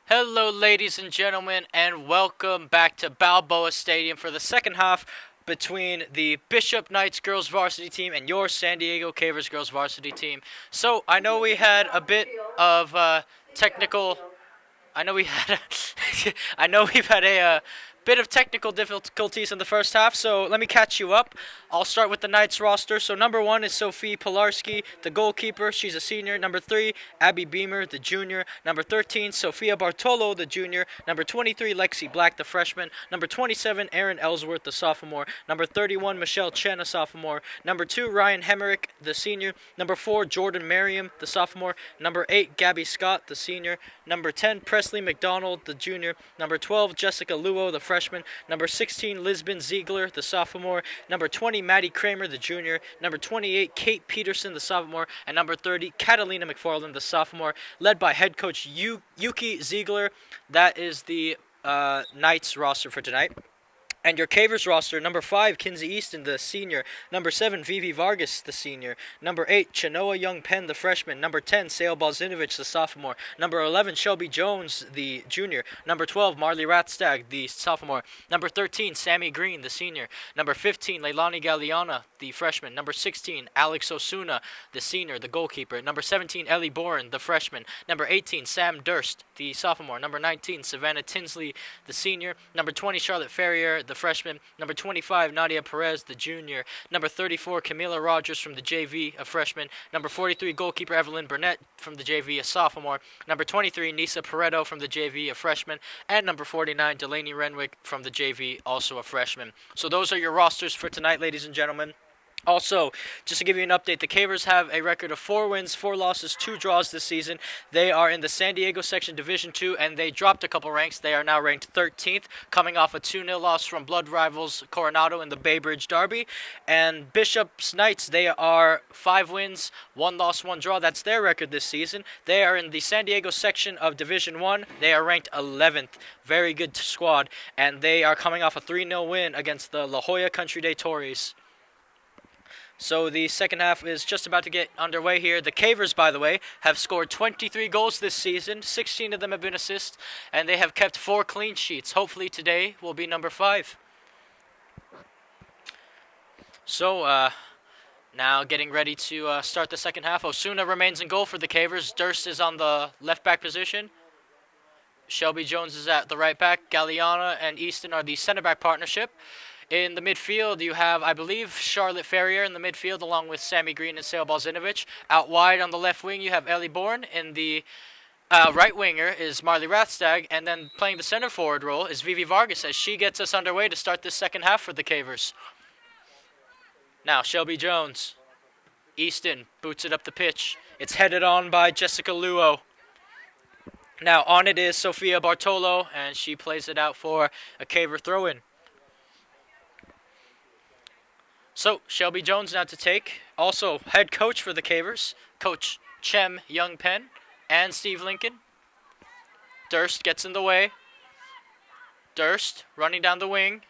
Hello, ladies and gentlemen, and welcome back to Balboa Stadium for the second half between the Bishop Knights girls varsity team and your San Diego Cavers girls varsity team. So I know we had a bit of technical. I know we've had a bit of technical difficulties in the first half, so let me catch you up. I'll start with the Knights roster. So number 1 is Sophie Pilarski, the goalkeeper. She's a senior. Number 3, Abby Beamer, the junior. Number 13, Sophia Bartolo, the junior. Number 23, Lexi Black, the freshman. Number 27, Aaron Ellsworth, the sophomore. Number 31, Michelle Chen, a sophomore. Number 2, Ryan Hemerick, the senior. Number 4, Jordan Merriam, the sophomore. Number 8, Gabby Scott, the senior. Number 10, Presley McDonald, the junior. Number 12, Jessica Luo, the freshman. Number 16, Lisbon Ziegler, the sophomore. Number 20, Maddie Kramer, the junior. Number 28, Kate Peterson, the sophomore. And number 30, Catalina McFarland, the sophomore, led by head coach Yuki Ziegler. That is the Knights roster for tonight. And your Cavers roster, number 5, Kinsey Easton, the senior. Number 7, Vivi Vargas, the senior. Number 8, Chenoa Young Penn, the freshman. Number 10, Sale Balzinovich, the sophomore. Number 11, Shelby Jones, the junior. Number 12, Marley Rathstag, the sophomore. Number 13, Sammy Green, the senior. Number 15, Leilani Galliana, the freshman. Number 16, Alex Osuna, the senior, the goalkeeper. Number 17, Ellie Boren, the freshman. Number 18, Sam Durst, the sophomore. Number 19, Savannah Tinsley, the senior. Number 20, Charlotte Ferrier, the freshman. Number 25, Nadia Perez, the junior. Number 34, Camila Rogers from the JV, a freshman. Number 43, goalkeeper Evelyn Burnett from the JV, a sophomore. Number 23, Nisa Pareto from the JV, a freshman. And number 49, Delaney Renwick from the JV, also a freshman. So those are your rosters for tonight, ladies and gentlemen. Also, just to give you an update, the Cavers have a record of 4 wins, 4 losses, 2 draws this season. They are in the San Diego section Division 2, and they dropped a couple ranks. They are now ranked 13th, coming off a 2-0 loss from blood rivals Coronado in the Bay Bridge Derby. And Bishop's Knights, they are 5 wins, 1 loss, 1 draw. That's their record this season. They are in the San Diego section of Division 1. They are ranked 11th. Very good squad. And they are coming off a 3-0 win against the La Jolla Country Day Tories. So the second half is just about to get underway here. The Cavers, by the way, have scored 23 goals this season. 16 of them have been assists, and they have kept 4 clean sheets. Hopefully today will be number 5. So now getting ready to start the second half. Osuna remains in goal for the Cavers. Durst is on the left back position. Shelby Jones is at the right back. Galliana and Easton are the center back partnership. In the midfield, you have, I believe, Charlotte Ferrier in the midfield, along with Sammy Green and Sale Balzinovich. Out wide on the left wing, you have Ellie Bourne. In the right winger is Marley Rathstag. And then playing the center forward role is Vivi Vargas, as she gets us underway to start this second half for the Cavers. Now, Shelby Jones. Easton boots it up the pitch. It's headed on by Jessica Luo. Now, on it is Sofia Bartolo, and she plays it out for a Caver throw-in. So, Shelby Jones now to take. Also, head coach for the Cavers, Coach Chem Youngpen and Steve Lincoln. Durst gets in the way. Durst running down the wing.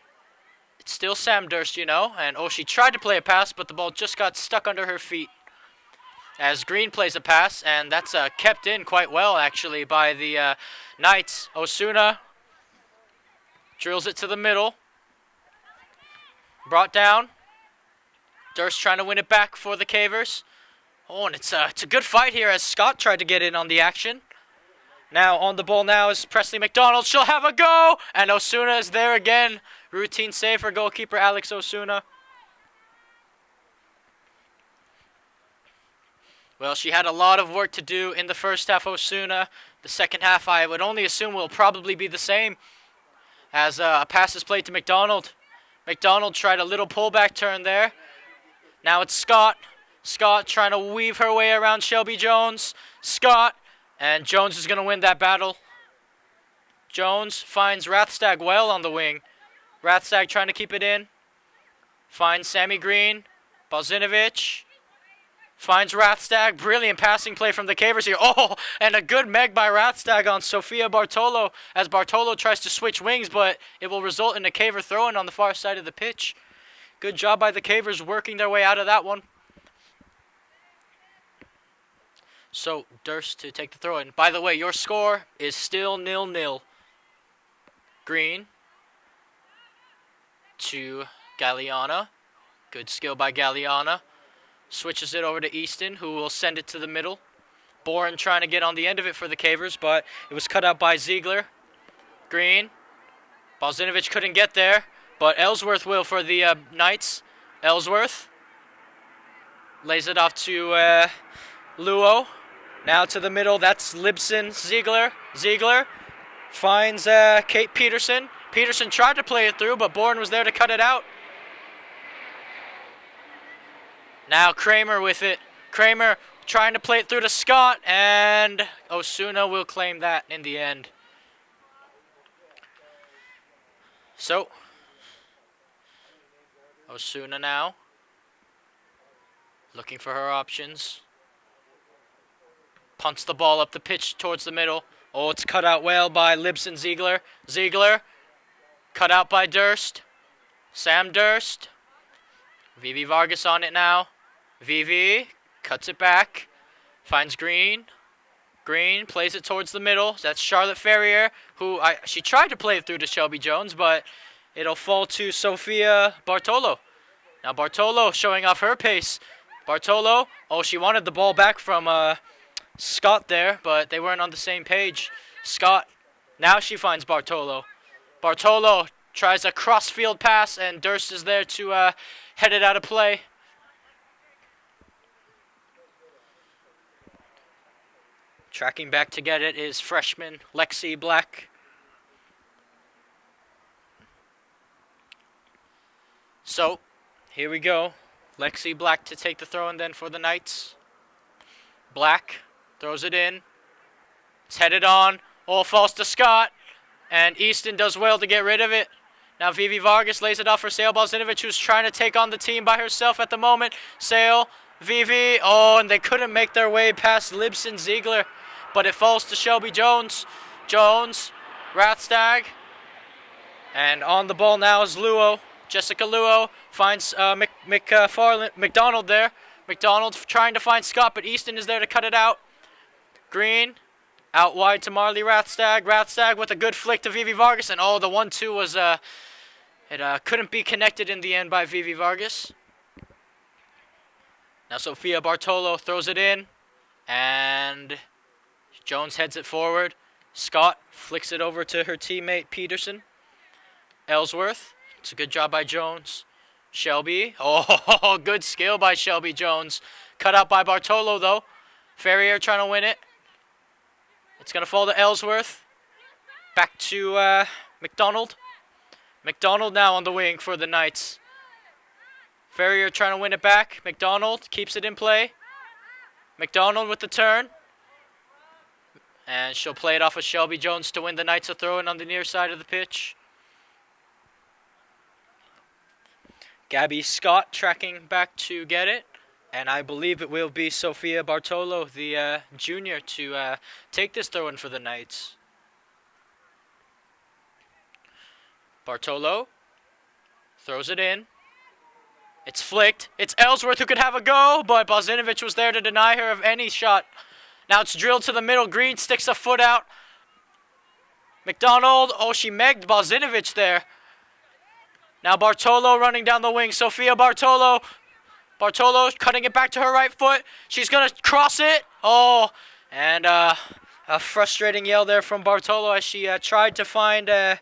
It's still Sam Durst, you know. And, she tried to play a pass, but the ball just got stuck under her feet. As Green plays a pass, and that's kept in quite well, actually, by the Knights. Osuna drills it to the middle. Brought down. Durst trying to win it back for the Cavers. And it's a good fight here as Scott tried to get in on the action. Now on the ball now is Presley McDonald. She'll have a go! And Osuna is there again. Routine save for goalkeeper Alex Osuna. Well, she had a lot of work to do in the first half, Osuna. The second half, I would only assume, will probably be the same. As a pass is played to McDonald. McDonald tried a little pullback turn there. Now it's Scott. Scott trying to weave her way around Shelby Jones. Scott. And Jones is going to win that battle. Jones finds Rathstag well on the wing. Rathstag trying to keep it in. Finds Sammy Green. Balzinovich. Finds Rathstag. Brilliant passing play from the Cavers here. And a good meg by Rathstag on Sofia Bartolo. As Bartolo tries to switch wings, but it will result in a Caver throw-in on the far side of the pitch. Good job by the Cavers working their way out of that one. So, Durst to take the throw-in. By the way, your score is still 0-0. Green to Galliana. Good skill by Galliana. Switches it over to Easton, who will send it to the middle. Bourne trying to get on the end of it for the Cavers, but it was cut out by Ziegler. Green. Balzinovich couldn't get there. But Ellsworth will for the Knights. Ellsworth lays it off to Luo. Now to the middle. That's Libson. Ziegler. Ziegler finds Kate Peterson. Peterson tried to play it through, but Bourne was there to cut it out. Now Kramer with it. Kramer trying to play it through to Scott. And Osuna will claim that in the end. So Osuna now, looking for her options. Punts the ball up the pitch towards the middle. It's cut out well by Libson Ziegler. Ziegler, cut out by Durst. Sam Durst. Vivi Vargas on it now. Vivi cuts it back. Finds Green. Green plays it towards the middle. That's Charlotte Ferrier, who she tried to play it through to Shelby Jones, but it'll fall to Sofia Bartolo. Now Bartolo showing off her pace. Bartolo, she wanted the ball back from Scott there, but they weren't on the same page. Scott, now she finds Bartolo. Bartolo tries a cross-field pass, and Durst is there to head it out of play. Tracking back to get it is freshman Lexi Black. So, here we go. Lexi Black to take the throw in then for the Knights. Black throws it in. It's headed on. All falls to Scott. And Easton does well to get rid of it. Now Vivi Vargas lays it off for Sale Balzinovic, who's trying to take on the team by herself at the moment. Sale, Vivi, oh, and they couldn't make their way past Libson Ziegler. But it falls to Shelby Jones. Jones, Rathstag. And on the ball now is Luo. Jessica Luo finds McDonald there. McDonald trying to find Scott, but Easton is there to cut it out. Green, out wide to Marley Rathstag. Rathstag with a good flick to Vivi Vargas. And oh, the 1-2 was, couldn't be connected in the end by Vivi Vargas. Now Sophia Bartolo throws it in. And Jones heads it forward. Scott flicks it over to her teammate Peterson. Ellsworth. It's a good job by Jones. Shelby. Oh, good skill by Shelby Jones. Cut out by Bartolo, though. Ferrier trying to win it. It's going to fall to Ellsworth. Back to McDonald. McDonald now on the wing for the Knights. Ferrier trying to win it back. McDonald keeps it in play. McDonald with the turn. And she'll play it off of Shelby Jones to win the Knights a throw-in on the near side of the pitch. Gabby Scott tracking back to get it. And I believe it will be Sophia Bartolo, the junior, to take this throw-in for the Knights. Bartolo throws it in. It's flicked. It's Ellsworth who could have a go, but Balzinovic was there to deny her of any shot. Now it's drilled to the middle. Green sticks a foot out. McDonald, oh, she megged Balzinovic there. Now Bartolo running down the wing. Sophia Bartolo. Bartolo cutting it back to her right foot. She's going to cross it. Oh, and a frustrating yell there from Bartolo as she tried to find her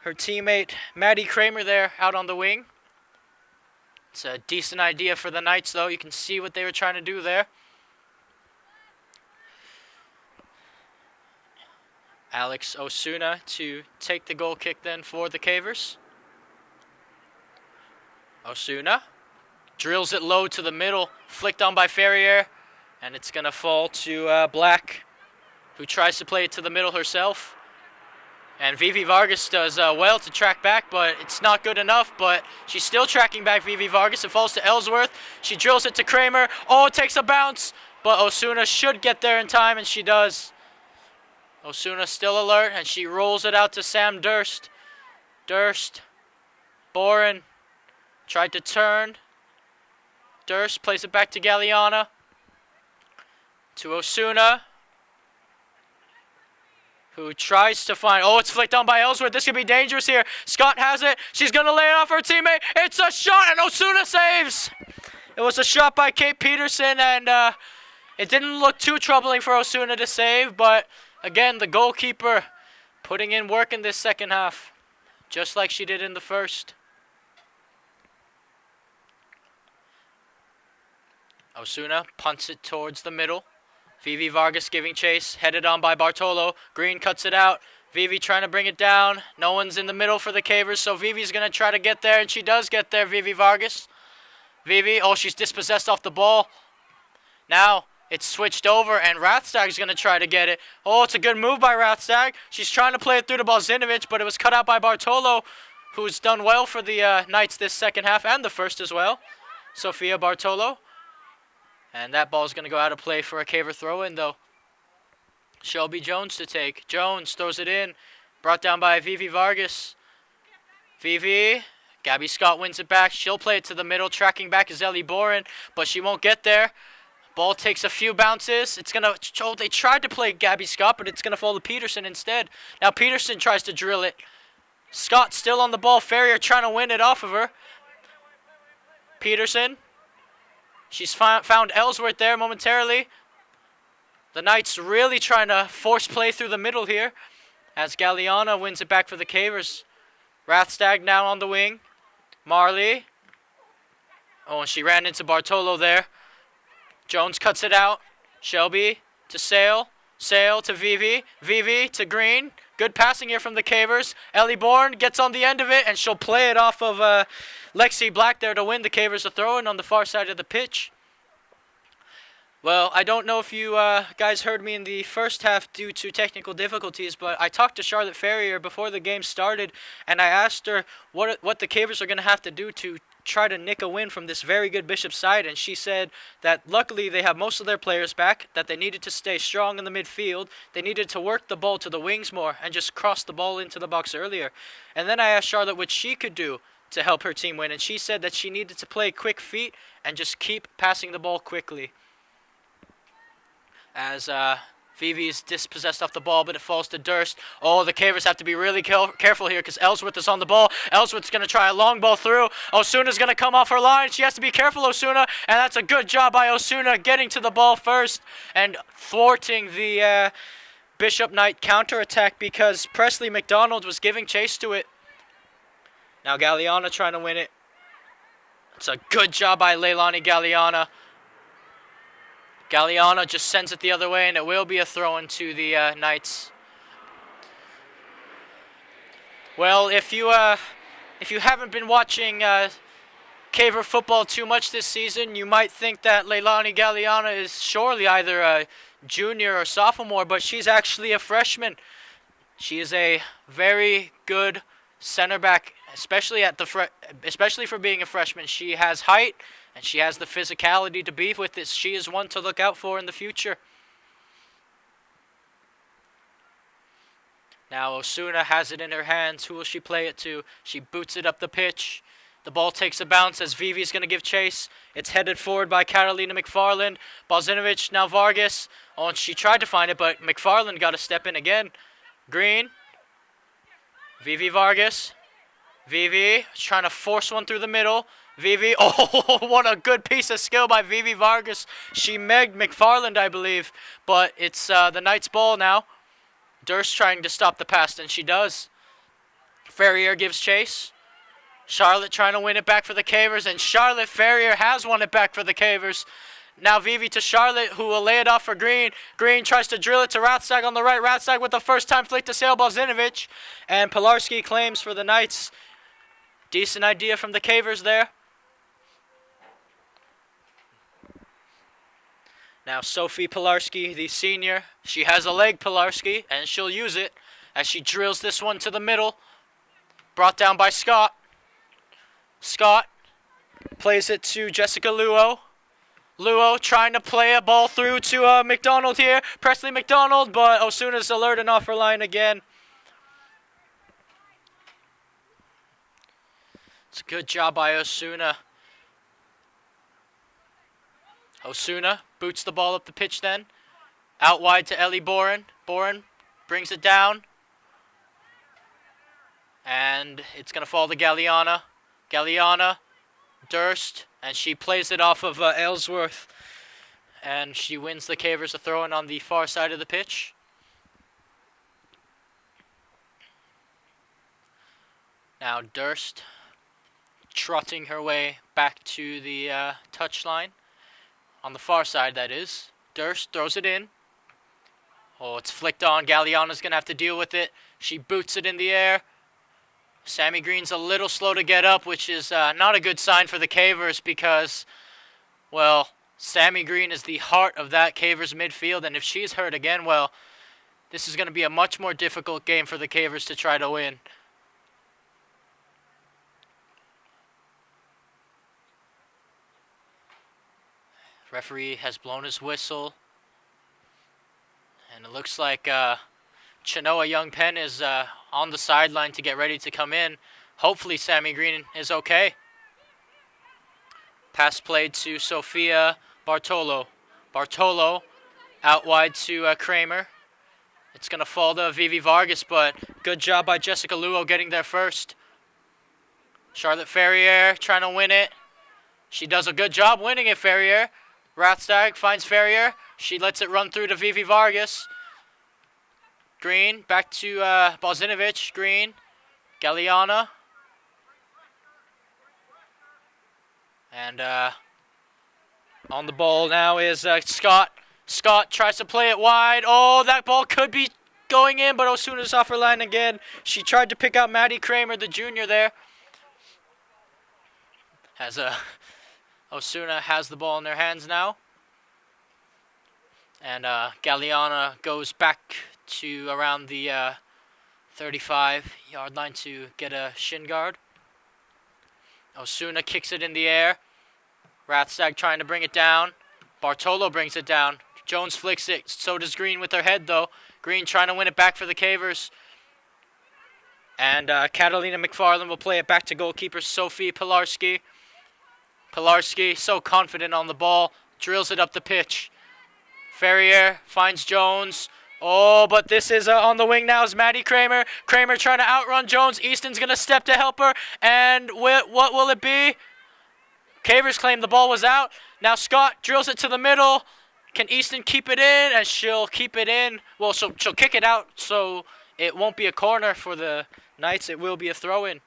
teammate Maddie Kramer there out on the wing. It's a decent idea for the Knights, though. You can see what they were trying to do there. Alex Osuna to take the goal kick then for the Cavers. Osuna drills it low to the middle, flicked on by Ferrier, and it's going to fall to Black, who tries to play it to the middle herself. And Vivi Vargas does well to track back, but it's not good enough, but she's still tracking back Vivi Vargas. It falls to Ellsworth. She drills it to Kramer. Oh, it takes a bounce, but Osuna should get there in time, and she does. Osuna still alert, and she rolls it out to Sam Durst. Durst, Boren, tried to turn. Durst plays it back to Galliana. To Osuna, who tries to find... Oh, it's flicked on by Ellsworth. This could be dangerous here. Scott has it. She's going to lay it off her teammate. It's a shot, and Osuna saves. It was a shot by Kate Peterson, and it didn't look too troubling for Osuna to save, but... Again, the goalkeeper putting in work in this second half, just like she did in the first. Osuna punts it towards the middle. Vivi Vargas giving chase, headed on by Bartolo. Green cuts it out. Vivi trying to bring it down. No one's in the middle for the Cavers, so Vivi's going to try to get there, and she does get there, Vivi Vargas. Vivi, oh, she's dispossessed off the ball. Now... It's switched over, and Rathstag's going to try to get it. Oh, it's a good move by Rathstag. She's trying to play it through to Balzinovic, but it was cut out by Bartolo, who's done well for the Knights this second half and the first as well. Sophia Bartolo. And that ball's going to go out of play for a Caver throw-in, though. Shelby Jones to take. Jones throws it in. Brought down by Vivi Vargas. Vivi. Gabby Scott wins it back. She'll play it to the middle. Tracking back is Ellie Boren, but she won't get there. Ball takes a few bounces. It's going to... Oh, they tried to play Gabby Scott, but it's going to fall to Peterson instead. Now Peterson tries to drill it. Scott still on the ball. Ferrier trying to win it off of her. Peterson. She's found Ellsworth there momentarily. The Knights really trying to force play through the middle here, as Galliana wins it back for the Cavers. Rathstag now on the wing. Marley. Oh, and she ran into Bartolo there. Jones cuts it out. Shelby to Sale. Sale to Vivi. Vivi to Green. Good passing here from the Cavers. Ellie Bourne gets on the end of it, and she'll play it off of Lexi Black there to win. The Cavers a throw-in on the far side of the pitch. Well, I don't know if you guys heard me in the first half due to technical difficulties, but I talked to Charlotte Ferrier before the game started, and I asked her what the Cavers are going to have to do to try to nick a win from this very good Bishop side, and she said that luckily they have most of their players back, that they needed to stay strong in the midfield, they needed to work the ball to the wings more, and just cross the ball into the box earlier. And then I asked Charlotte what she could do to help her team win, and she said that she needed to play quick feet and just keep passing the ball quickly. As Vivi's dispossessed off the ball, but it falls to Durst. Oh, the Cavers have to be really careful here because Ellsworth is on the ball. Ellsworth's going to try a long ball through. Osuna's going to come off her line. She has to be careful, Osuna, and that's a good job by Osuna getting to the ball first and thwarting the Bishop Knight counterattack because Presley McDonald was giving chase to it. Now Galliana trying to win it. It's a good job by Leilani Galliana. Galliana just sends it the other way, and it will be a throw-in to the Knights. Well, if you haven't been watching Caver football too much this season, you might think that Leilani Galliana is surely either a junior or sophomore, but she's actually a freshman. She is a very good center back, especially for being a freshman. She has height. And she has the physicality to be with this. She is one to look out for in the future. Now Osuna has it in her hands. Who will she play it to? She boots it up the pitch. The ball takes a bounce as Vivi's going to give chase. It's headed forward by Carolina McFarland. Balzinovic, now Vargas. Oh, and she tried to find it, but McFarland got to step in again. Green. Vivi Vargas. Vivi trying to force one through the middle. Vivi, oh, what a good piece of skill by Vivi Vargas. She megged McFarland, I believe. But it's the Knights' ball now. Durst trying to stop the pass, and she does. Ferrier gives chase. Charlotte trying to win it back for the Cavers, and Charlotte Ferrier has won it back for the Cavers. Now Vivi to Charlotte, who will lay it off for Green. Green tries to drill it to Rathstag on the right. Rathstag with the first-time flick to Sale Balzinovic. And Pilarski claims for the Knights. Decent idea from the Cavers there. Now Sophie Pilarski, the senior, she has a leg, Pilarski, and she'll use it as she drills this one to the middle. Brought down by Scott. Scott plays it to Jessica Luo. Luo trying to play a ball through to McDonald here. Presley McDonald, but Osuna's alerting off her line again. It's a good job by Osuna. Osuna boots the ball up the pitch then. Out wide to Ellie Boren. Boren brings it down. And it's going to fall to Galliana. Galliana, Durst, and she plays it off of Ellsworth. And she wins the Cavers a throw-in on the far side of the pitch. Now Durst trotting her way back to the touchline. On the far side, that is. Durst throws it in. Oh, it's flicked on. Galliana's going to have to deal with it. She boots it in the air. Sammy Green's a little slow to get up, which is not a good sign for the Cavers because, well, Sammy Green is the heart of that Cavers midfield, and if she's hurt again, well, this is going to be a much more difficult game for the Cavers to try to win. Referee has blown his whistle. And it looks like Chenoa Young Penn is on the sideline to get ready to come in. Hopefully Sammy Green is okay. Pass played to Sophia Bartolo. Bartolo out wide to Kramer. It's going to fall to Vivi Vargas, but good job by Jessica Luo getting there first. Charlotte Ferrier trying to win it. She does a good job winning it, Ferrier. Rathstag finds Ferrier. She lets it run through to Vivi Vargas. Green, back to Balzinovic. Green, Galliana. And on the ball now is Scott. Scott tries to play it wide. Oh, that ball could be going in, but Osuna's off her line again. She tried to pick out Maddie Kramer, the junior there. Osuna has the ball in their hands now. And Galeana goes back to around the 35-yard line to get a shin guard. Osuna kicks it in the air. Rathstag trying to bring it down. Bartolo brings it down. Jones flicks it. So does Green with her head, though. Green trying to win it back for the Cavers. And Catalina McFarland will play it back to goalkeeper Sophie Pilarski. Pilarski, so confident on the ball, drills it up the pitch. Ferrier finds Jones. Oh, but this is on the wing now is Maddie Kramer. Kramer trying to outrun Jones. Easton's going to step to help her. And what will it be? Cavers claim the ball was out. Now Scott drills it to the middle. Can Easton keep it in? And she'll keep it in. Well, she'll kick it out, so it won't be a corner for the Knights. It will be a throw-in.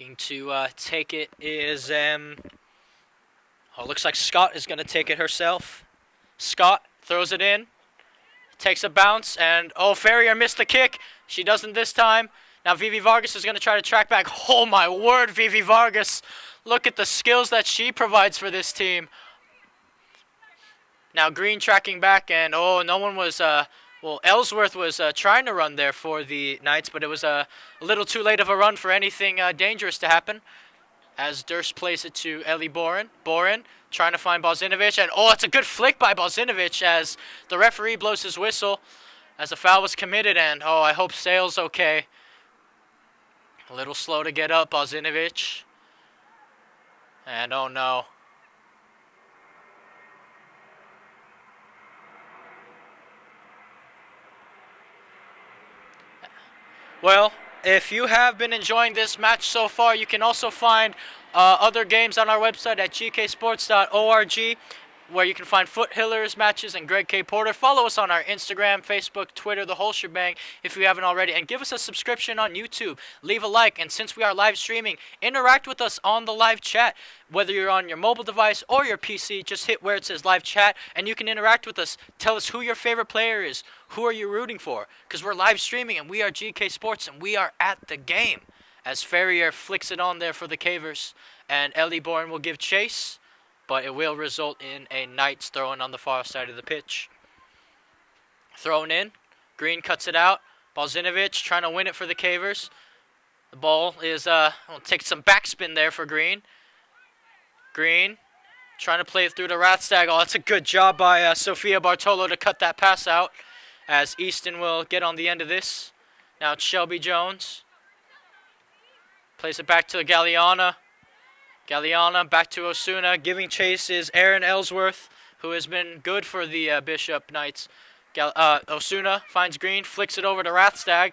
Looking to take it is... looks like Scott is going to take it herself. Scott throws it in. Takes a bounce, and Ferrier missed the kick. She doesn't this time. Now Vivi Vargas is going to try to track back. Oh my word, Vivi Vargas. Look at the skills that she provides for this team. Now Green tracking back, and no one was... Ellsworth was trying to run there for the Knights, but it was a little too late of a run for anything dangerous to happen. As Durst plays it to Ellie Boren. Boren trying to find Bozinovic. And it's a good flick by Bozinovic as the referee blows his whistle as a foul was committed. And I hope Sale's okay. A little slow to get up, Bozinovic. And oh no. Well, if you have been enjoying this match so far, you can also find other games on our website at gksports.org, where you can find Foot Hillers matches and Greg K. Porter. Follow us on our Instagram, Facebook, Twitter, the whole shebang if you haven't already. And give us a subscription on YouTube. Leave a like. And since we are live streaming, interact with us on the live chat. Whether you're on your mobile device or your PC, just hit where it says live chat and you can interact with us. Tell us who your favorite player is. Who are you rooting for? Because we're live streaming and we are GK Sports and we are at the game. As Ferrier flicks it on there for the Cavers. And Ellie Bourne will give chase. But it will result in a Knights throwing on the far side of the pitch. Thrown in. Green cuts it out. Bozinovic trying to win it for the Cavers. The ball is, take some backspin there for Green. Green trying to play it through to Rathstag. That's a good job by Sofia Bartolo to cut that pass out. As Easton will get on the end of this. Now it's Shelby Jones. Plays it back to Galeana. Galeana back to Osuna. Giving chase is Aaron Ellsworth, who has been good for the Bishop Knights. Osuna finds Green, flicks it over to Rathstag.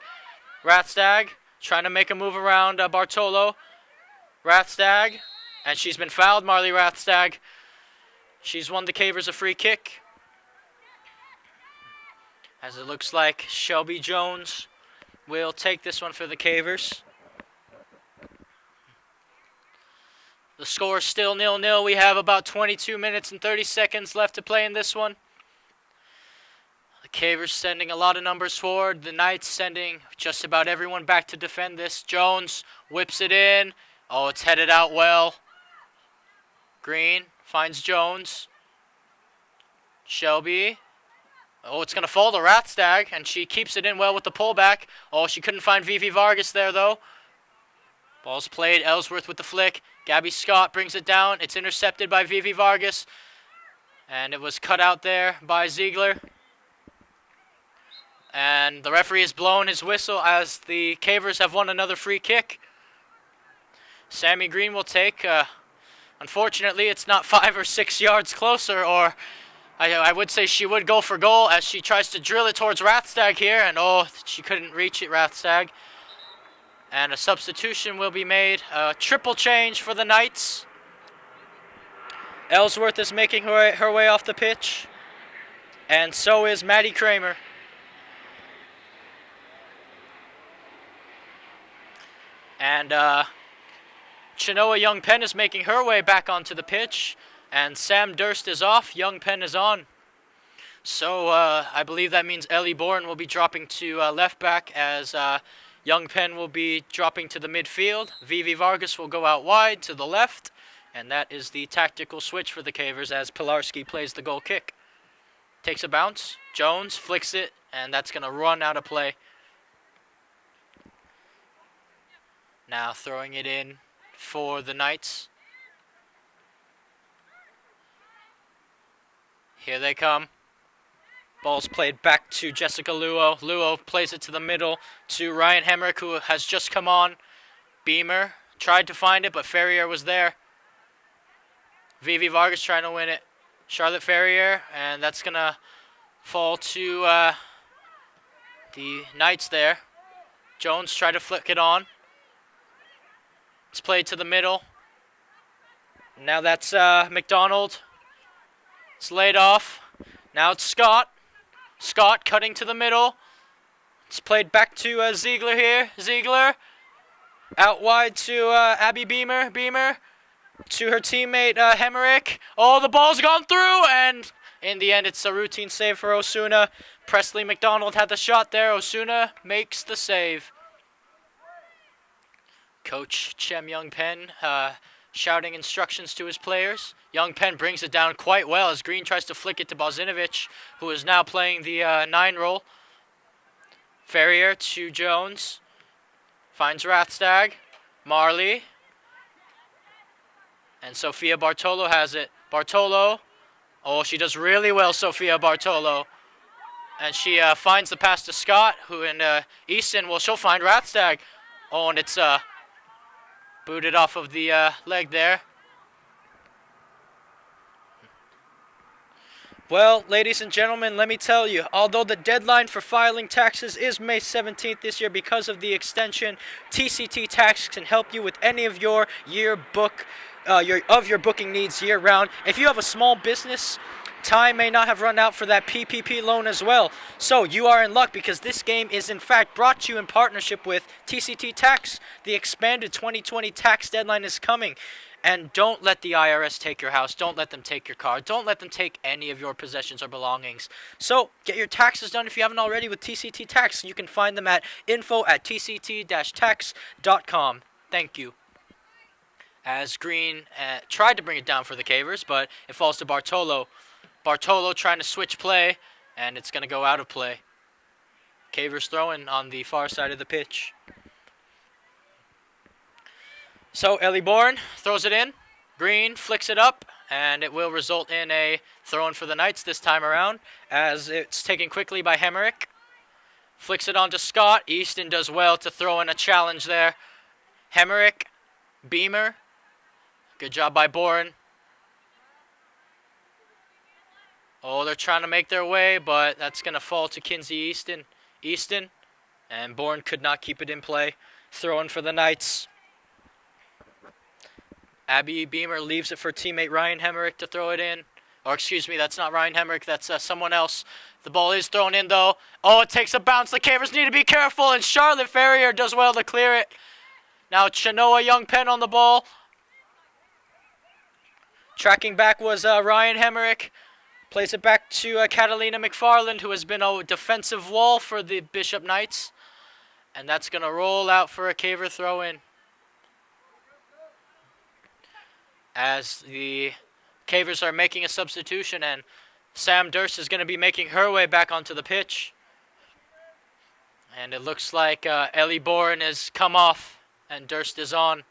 Rathstag trying to make a move around Bartolo. Rathstag, and she's been fouled, Marley Rathstag. She's won the Cavers a free kick. As it looks like Shelby Jones will take this one for the Cavers. The score is still 0-0. We have about 22 minutes and 30 seconds left to play in this one. The Cavers sending a lot of numbers forward. The Knights sending just about everyone back to defend this. Jones whips it in. It's headed out well. Green finds Jones. Shelby. It's going to fall to Rathstag, and she keeps it in well with the pullback. She couldn't find Vivi Vargas there, though. Ball's played. Ellsworth with the flick. Gabby Scott brings it down. It's intercepted by Vivi Vargas. And it was cut out there by Ziegler. And the referee has blown his whistle as the Cavers have won another free kick. Sammy Green will take. Unfortunately, it's not 5 or 6 yards closer, or I would say she would go for goal as she tries to drill it towards Rathstag here. And she couldn't reach it, Rathstag. And a substitution will be made. Triple change for the Knights. Ellsworth is making her way off the pitch. And so is Maddie Kramer. And Chenoa Young Penn is making her way back onto the pitch. And Sam Durst is off. Young Penn is on. So I believe that means Ellie Bourne will be dropping to left back as Young Penn will be dropping to the midfield. Vivi Vargas will go out wide to the left. And that is the tactical switch for the Cavers as Pilarski plays the goal kick. Takes a bounce. Jones flicks it, and that's going to run out of play. Now throwing it in for the Knights. Here they come. Ball's played back to Jessica Luo. Luo plays it to the middle to Ryan Hemrick, who has just come on. Beamer tried to find it, but Ferrier was there. Vivi Vargas trying to win it. Charlotte Ferrier, and that's going to fall to the Knights there. Jones tried to flick it on. It's played to the middle. Now that's McDonald. It's laid off. Now it's Scott. Scott cutting to the middle. It's played back to Ziegler here. Ziegler out wide to Abby Beamer. Beamer to her teammate Hemerick. Oh, the ball's gone through, and in the end, it's a routine save for Osuna. Presley McDonald had the shot there. Osuna makes the save. Coach Chem Young Penn shouting instructions to his players. Young Penn brings it down quite well as Green tries to flick it to Bozinovic, who is now playing the 9 role. Ferrier to Jones. Finds Rathstag. Marley. And Sophia Bartolo has it. Bartolo. Oh, she does really well, Sophia Bartolo. And she finds the pass to Scott, who in Easton, well, she'll find Rathstag. Oh, and it's booted off of the leg there. Well, ladies and gentlemen, let me tell you, although the deadline for filing taxes is May 17th this year because of the extension, TCT Tax can help you with any of your yearbook, your booking needs year-round. If you have a small business, time may not have run out for that PPP loan as well. So you are in luck because this game is in fact brought to you in partnership with TCT Tax. The expanded 2020 tax deadline is coming. And don't let the IRS take your house. Don't let them take your car. Don't let them take any of your possessions or belongings. So get your taxes done if you haven't already with TCT Tax. You can find them at info@tct-tax.com. Thank you. As Green tried to bring it down for the Cavers, but it falls to Bartolo. Bartolo trying to switch play, and it's going to go out of play. Cavers throwing on the far side of the pitch. So Ellie Bourne throws it in. Green flicks it up, and it will result in a throw-in for the Knights this time around, as it's taken quickly by Hemerick. Flicks it on to Scott. Easton does well to throw in a challenge there. Hemerick, Beamer. Good job by Bourne. Oh, they're trying to make their way, but that's going to fall to Kinsey Easton. And Bourne could not keep it in play. Throw-in for the Knights. Abby Beamer leaves it for teammate Ryan Hemerick to throw it in. Or excuse me, that's not Ryan Hemerick, that's someone else. The ball is thrown in though. Oh, it takes a bounce. The Cavers need to be careful, and Charlotte Ferrier does well to clear it. Now Chenoa Young Penn on the ball. Tracking back was Ryan Hemerick. Plays it back to Catalina McFarland, who has been a defensive wall for the Bishop Knights. And that's going to roll out for a Caver throw-in. As the Cavers are making a substitution, and Sam Durst is going to be making her way back onto the pitch. And it looks like Ellie Bourne has come off, and Durst is on.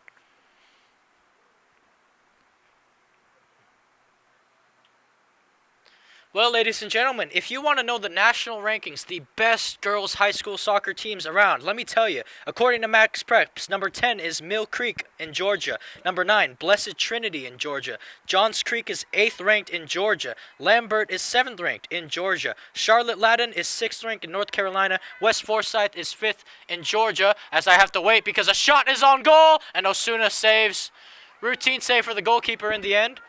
Well, ladies and gentlemen, if you want to know the national rankings, the best girls' high school soccer teams around, let me tell you. According to Max Preps, number 10 is Mill Creek in Georgia. Number 9, Blessed Trinity in Georgia. Johns Creek is 8th ranked in Georgia. Lambert is 7th ranked in Georgia. Charlotte Ladin is 6th ranked in North Carolina. West Forsyth is 5th in Georgia, as I have to wait because a shot is on goal, and Osuna saves. Routine save for the goalkeeper in the end.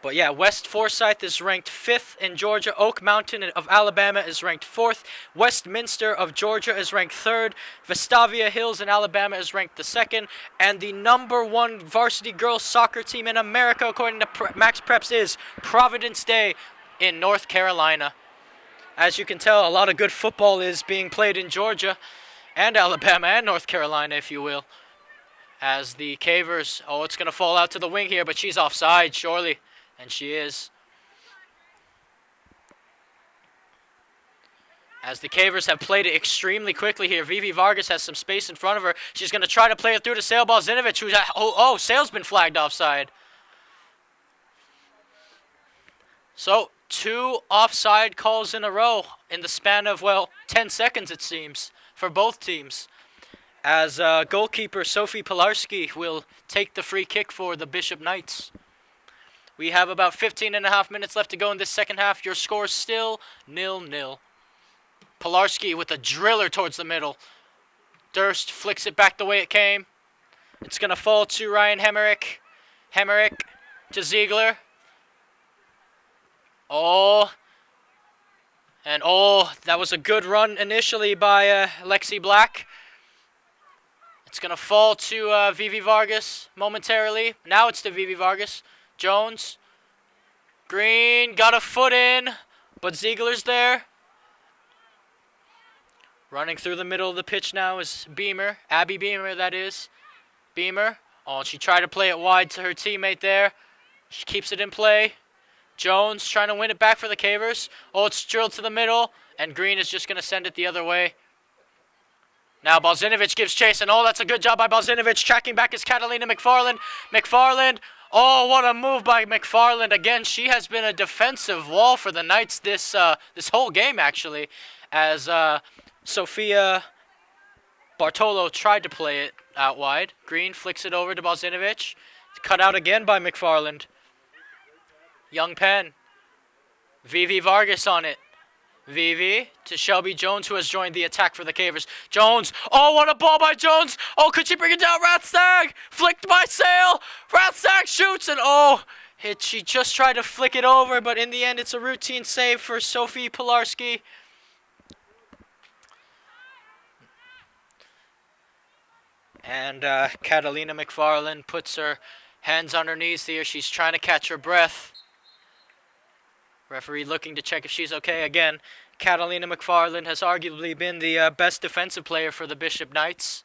But yeah, West Forsyth is ranked 5th in Georgia. Oak Mountain of Alabama is ranked 4th. Westminster of Georgia is ranked 3rd. Vestavia Hills in Alabama is ranked the 2nd. And the #1 varsity girls soccer team in America, according to Max Preps, is Providence Day in North Carolina. As you can tell, a lot of good football is being played in Georgia and Alabama and North Carolina, if you will. As the Cavers, oh, it's going to fall out to the wing here, but she's offside, surely. And she is. As the Cavers have played it extremely quickly here. Vivi Vargas has some space in front of her. She's going to try to play it through to Sale Balzinovich, who's Sale's been flagged offside. So, 2 offside calls in a row in the span of, 10 seconds it seems, for both teams. As goalkeeper Sophie Pilarski will take the free kick for the Bishop Knights. We have about 15.5 minutes left to go in this second half. Your score is still 0-0. Pilarski with a driller towards the middle. Durst flicks it back the way it came. It's going to fall to Ryan Hemerick. Hemerick to Ziegler. That was a good run initially by Lexi Black. It's going to fall to Vivi Vargas momentarily. Now it's to Vivi Vargas. Jones. Green got a foot in, but Ziegler's there. Running through the middle of the pitch now is Beamer. Abby Beamer, that is. Beamer. Oh, she tried to play it wide to her teammate there. She keeps it in play. Jones trying to win it back for the Cavers. Oh, it's drilled to the middle, and Green is just going to send it the other way. Now Balzinovich gives chase, and that's a good job by Balzinovich. Tracking back is Catalina McFarland. McFarland. Oh, what a move by McFarland. Again, she has been a defensive wall for the Knights this whole game, actually, as Sophia Bartolo tried to play it out wide. Green flicks it over to Balzinovich. It's cut out again by McFarland. Young Penn. Vivi Vargas on it. Vivi to Shelby Jones, who has joined the attack for the Cavers. Jones. Oh, what a ball by Jones. Oh, could she bring it down? Rathstag. Flicked by Sale. Rathstag shoots, and she just tried to flick it over, but in the end, it's a routine save for Sophie Pilarski. And Catalina McFarland puts her hands on her knees here. She's trying to catch her breath. Referee looking to check if she's okay again. Catalina McFarland has arguably been the best defensive player for the Bishop Knights.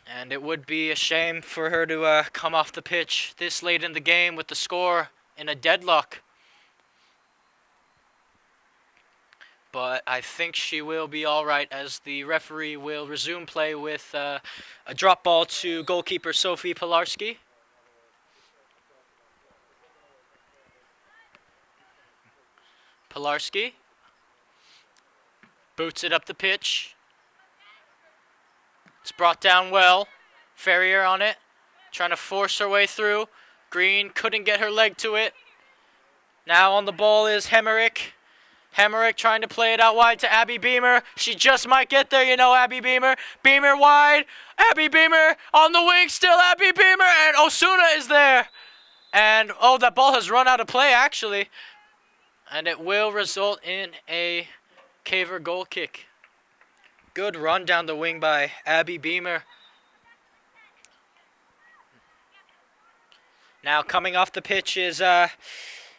And it would be a shame for her to come off the pitch this late in the game with the score in a deadlock. But I think she will be all right, as the referee will resume play with a drop ball to goalkeeper Sophie Pilarski. Pilarski boots it up the pitch. It's brought down well. Ferrier on it, trying to force her way through. Green couldn't get her leg to it. Now on the ball is Hemerick. Hemerick trying to play it out wide to Abby Beamer. She just might get there, Abby Beamer. Beamer wide. Abby Beamer on the wing still. Abby Beamer, and Osuna is there. And, that ball has run out of play, actually. And it will result in a Caver goal kick. Good run down the wing by Abby Beamer. Now coming off the pitch is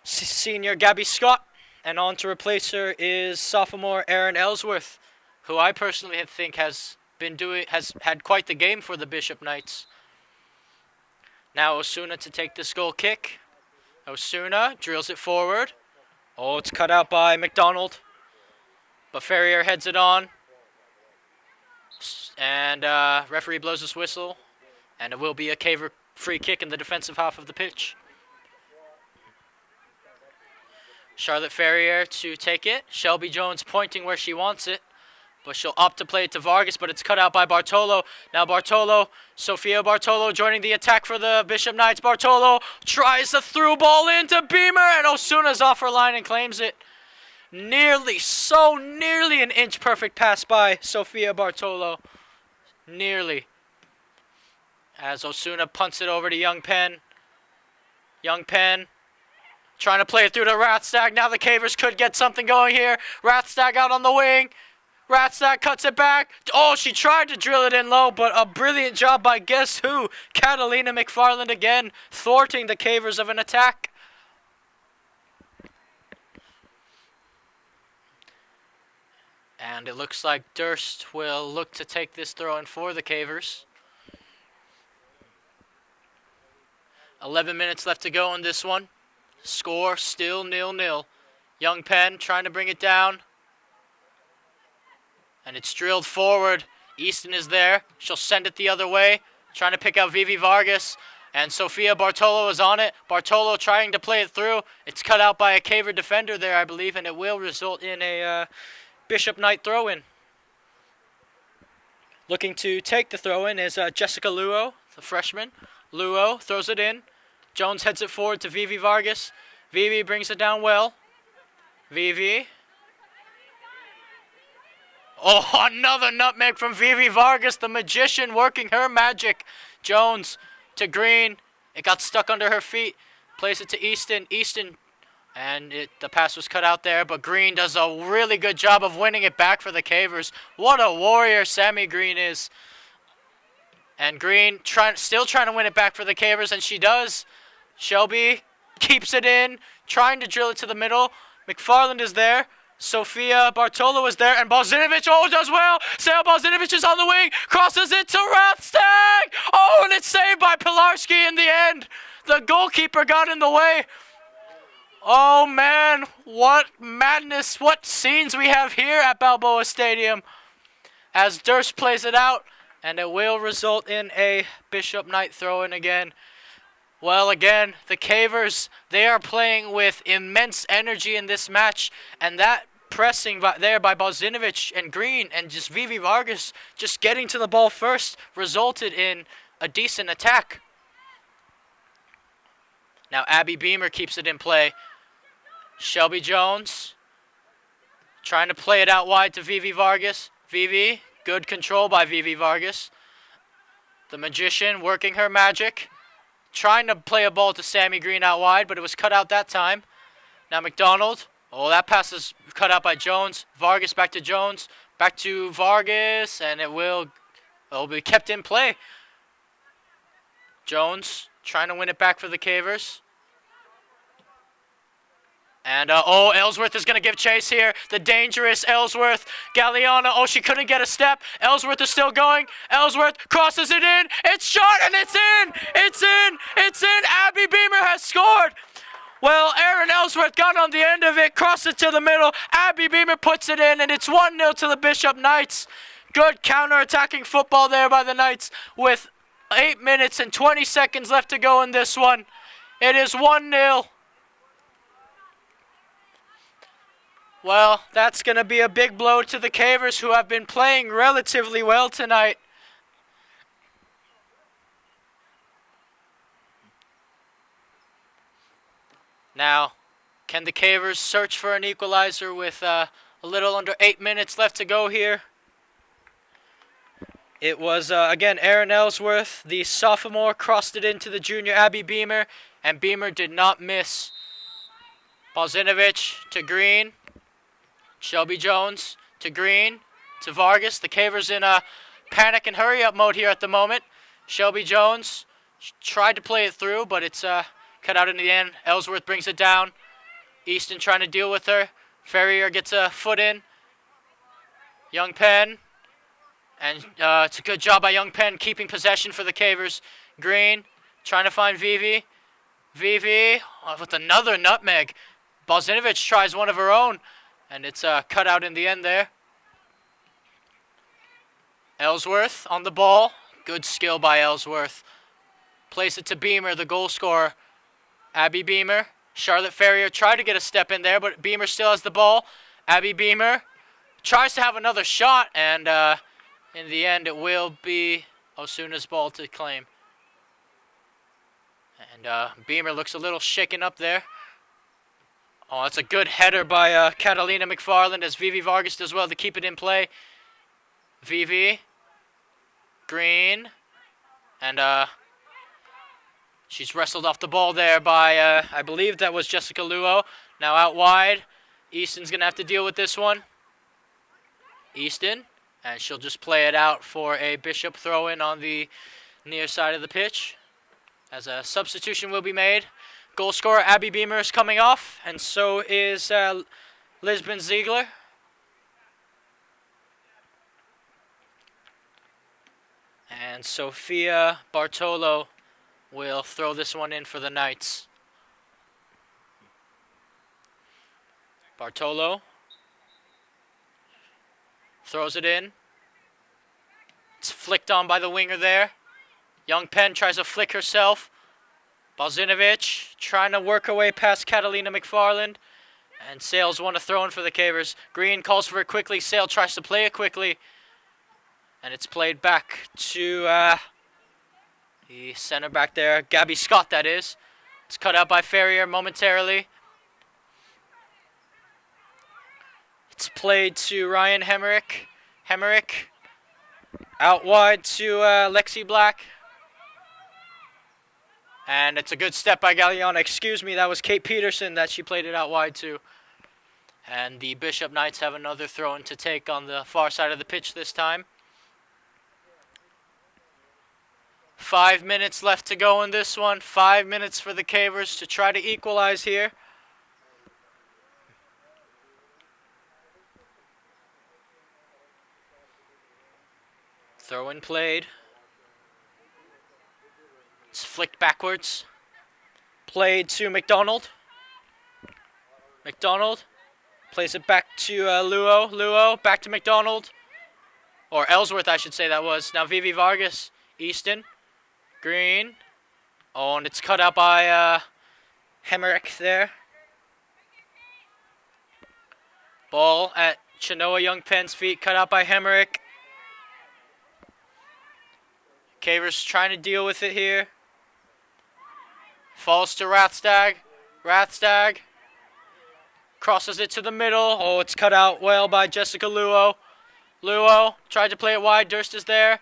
senior Gabby Scott. And on to replace her is sophomore Erin Ellsworth, who I personally think has had quite the game for the Bishop Knights. Now Osuna to take this goal kick. Osuna drills it forward. Oh, it's cut out by McDonald. But Ferrier heads it on. And referee blows his whistle. And it will be a Caver free kick in the defensive half of the pitch. Charlotte Ferrier to take it. Shelby Jones pointing where she wants it. But she'll opt to play it to Vargas, but it's cut out by Bartolo. Now Sophia Bartolo joining the attack for the Bishop Knights. Bartolo tries the through ball into Beamer, and Osuna's off her line and claims it. Nearly an inch perfect pass by Sophia Bartolo. Nearly. As Osuna punts it over to Young Penn. Young Penn trying to play it through to Rathstag. Now the Cavers could get something going here. Rathstag out on the wing. Rathstag cuts it back. Oh, she tried to drill it in low, but a brilliant job by guess who? Catalina McFarland again, thwarting the Cavers of an attack. And it looks like Durst will look to take this throw in for the Cavers. 11 minutes left to go in this one. Score still 0-0. Young Penn trying to bring it down. And it's drilled forward. Easton is there. She'll send it the other way. Trying to pick out Vivi Vargas. And Sofia Bartolo is on it. Bartolo trying to play it through. It's cut out by a Caver defender there, I believe. And it will result in a Bishop Knight throw-in. Looking to take the throw-in is Jessica Luo, the freshman. Luo throws it in. Jones heads it forward to Vivi Vargas. Vivi brings it down well. Vivi. Oh, another nutmeg from Vivi Vargas, the magician working her magic. Jones to Green. It got stuck under her feet. Plays it to Easton. Easton, and the pass was cut out there, but Green does a really good job of winning it back for the Cavers. What a warrior Sammy Green is. And Green still trying to win it back for the Cavers, and she does. Shelby keeps it in, trying to drill it to the middle. McFarland is there. Sofia Bartolo is there, and Balzinovic, does well. Sale Balzinovic is on the wing, crosses it to Rathstag. Oh, and it's saved by Pilarski in the end. The goalkeeper got in the way. Oh, man, what madness, what scenes we have here at Balboa Stadium. As Durst plays it out, and it will result in a Bishop Knight throw-in again. Well, again, the Cavers, they are playing with immense energy in this match, and that pressing there by Balzinovic and Green and just Vivi Vargas just getting to the ball first resulted in a decent attack. Now Abby Beamer keeps it in play. Shelby Jones trying to play it out wide to Vivi Vargas. Vivi, good control by Vivi Vargas. The magician working her magic. Trying to play a ball to Sammy Green out wide, but it was cut out that time. Now McDonald. Oh, that pass is cut out by Jones. Vargas back to Jones. Back to Vargas, and it will be kept in play. Jones trying to win it back for the Cavers. And, Ellsworth is going to give chase here. The dangerous Ellsworth. Galliana, she couldn't get a step. Ellsworth is still going. Ellsworth crosses it in. It's shot, and it's in. It's in. It's in. Abby Beamer has scored. Well, Aaron Ellsworth got on the end of it, crossed it to the middle. Abby Beamer puts it in, and it's 1-0 to the Bishop Knights. Good counter-attacking football there by the Knights with 8 minutes and 20 seconds left to go in this one. It is 1-0. Well, that's going to be a big blow to the Cavers, who have been playing relatively well tonight. Now, can the Cavers search for an equalizer with a little under 8 minutes left to go here? It was, again, Aaron Ellsworth, the sophomore, crossed it into the junior Abby Beamer, and Beamer did not miss. Balzinovic to Green. Shelby Jones to Green, to Vargas. The Cavers in a panic and hurry-up mode here at the moment. Shelby Jones tried to play it through, but it's cut out in the end. Ellsworth brings it down. Easton trying to deal with her. Ferrier gets a foot in. Young Penn. And it's a good job by Young Penn keeping possession for the Cavers. Green trying to find Vivi. Vivi with another nutmeg. Balzinovic tries one of her own. And it's cut out in the end there. Ellsworth on the ball. Good skill by Ellsworth. Plays it to Beamer, the goal scorer. Abby Beamer. Charlotte Ferrier tried to get a step in there, but Beamer still has the ball. Abby Beamer tries to have another shot, and in the end it will be Osuna's ball to claim. And Beamer looks a little shaken up there. Oh, that's a good header by Catalina McFarland, as Vivi Vargas does well to keep it in play. Vivi. Green. And She's wrestled off the ball there by, I believe that was Jessica Luo. Now out wide. Easton's going to have to deal with this one. Easton. And she'll just play it out for a Bishop throw-in on the near side of the pitch. As a substitution will be made. Goal scorer Abby Beamer is coming off. And so is Lisbon Ziegler. And Sophia Bartolo will throw this one in for the Knights. Bartolo throws it in. It's flicked on by the winger there. Young Penn tries to flick herself. Balzinovich trying to work her way past Catalina McFarland. And Sales want to throw in for the Cavers. Green calls for it quickly. Sale tries to play it quickly. And it's played back to the center back there. Gabby Scott, that is. It's cut out by Ferrier momentarily. It's played to Ryan Hemerick. Hemerick out wide to Lexi Black. And it's a good step by Galliana. Excuse me, that was Kate Peterson that she played it out wide to. And the Bishop Knights have another throw-in to take on the far side of the pitch this time. 5 minutes left to go in this one. 5 minutes for the Cavers to try to equalize here. Throw-in played. It's flicked backwards. Played to McDonald. McDonald plays it back to Luo. Luo back to McDonald. Or Ellsworth, I should say that was. Now Vivi Vargas. Easton. Green. Oh, and it's cut out by Hemerick there. Ball at Chenoa Young Penn's feet. Cut out by Hemerick. Cavers trying to deal with it here. Falls to Rathstag. Rathstag crosses it to the middle. Oh, it's cut out well by Jessica Luo. Luo tried to play it wide. Durst is there.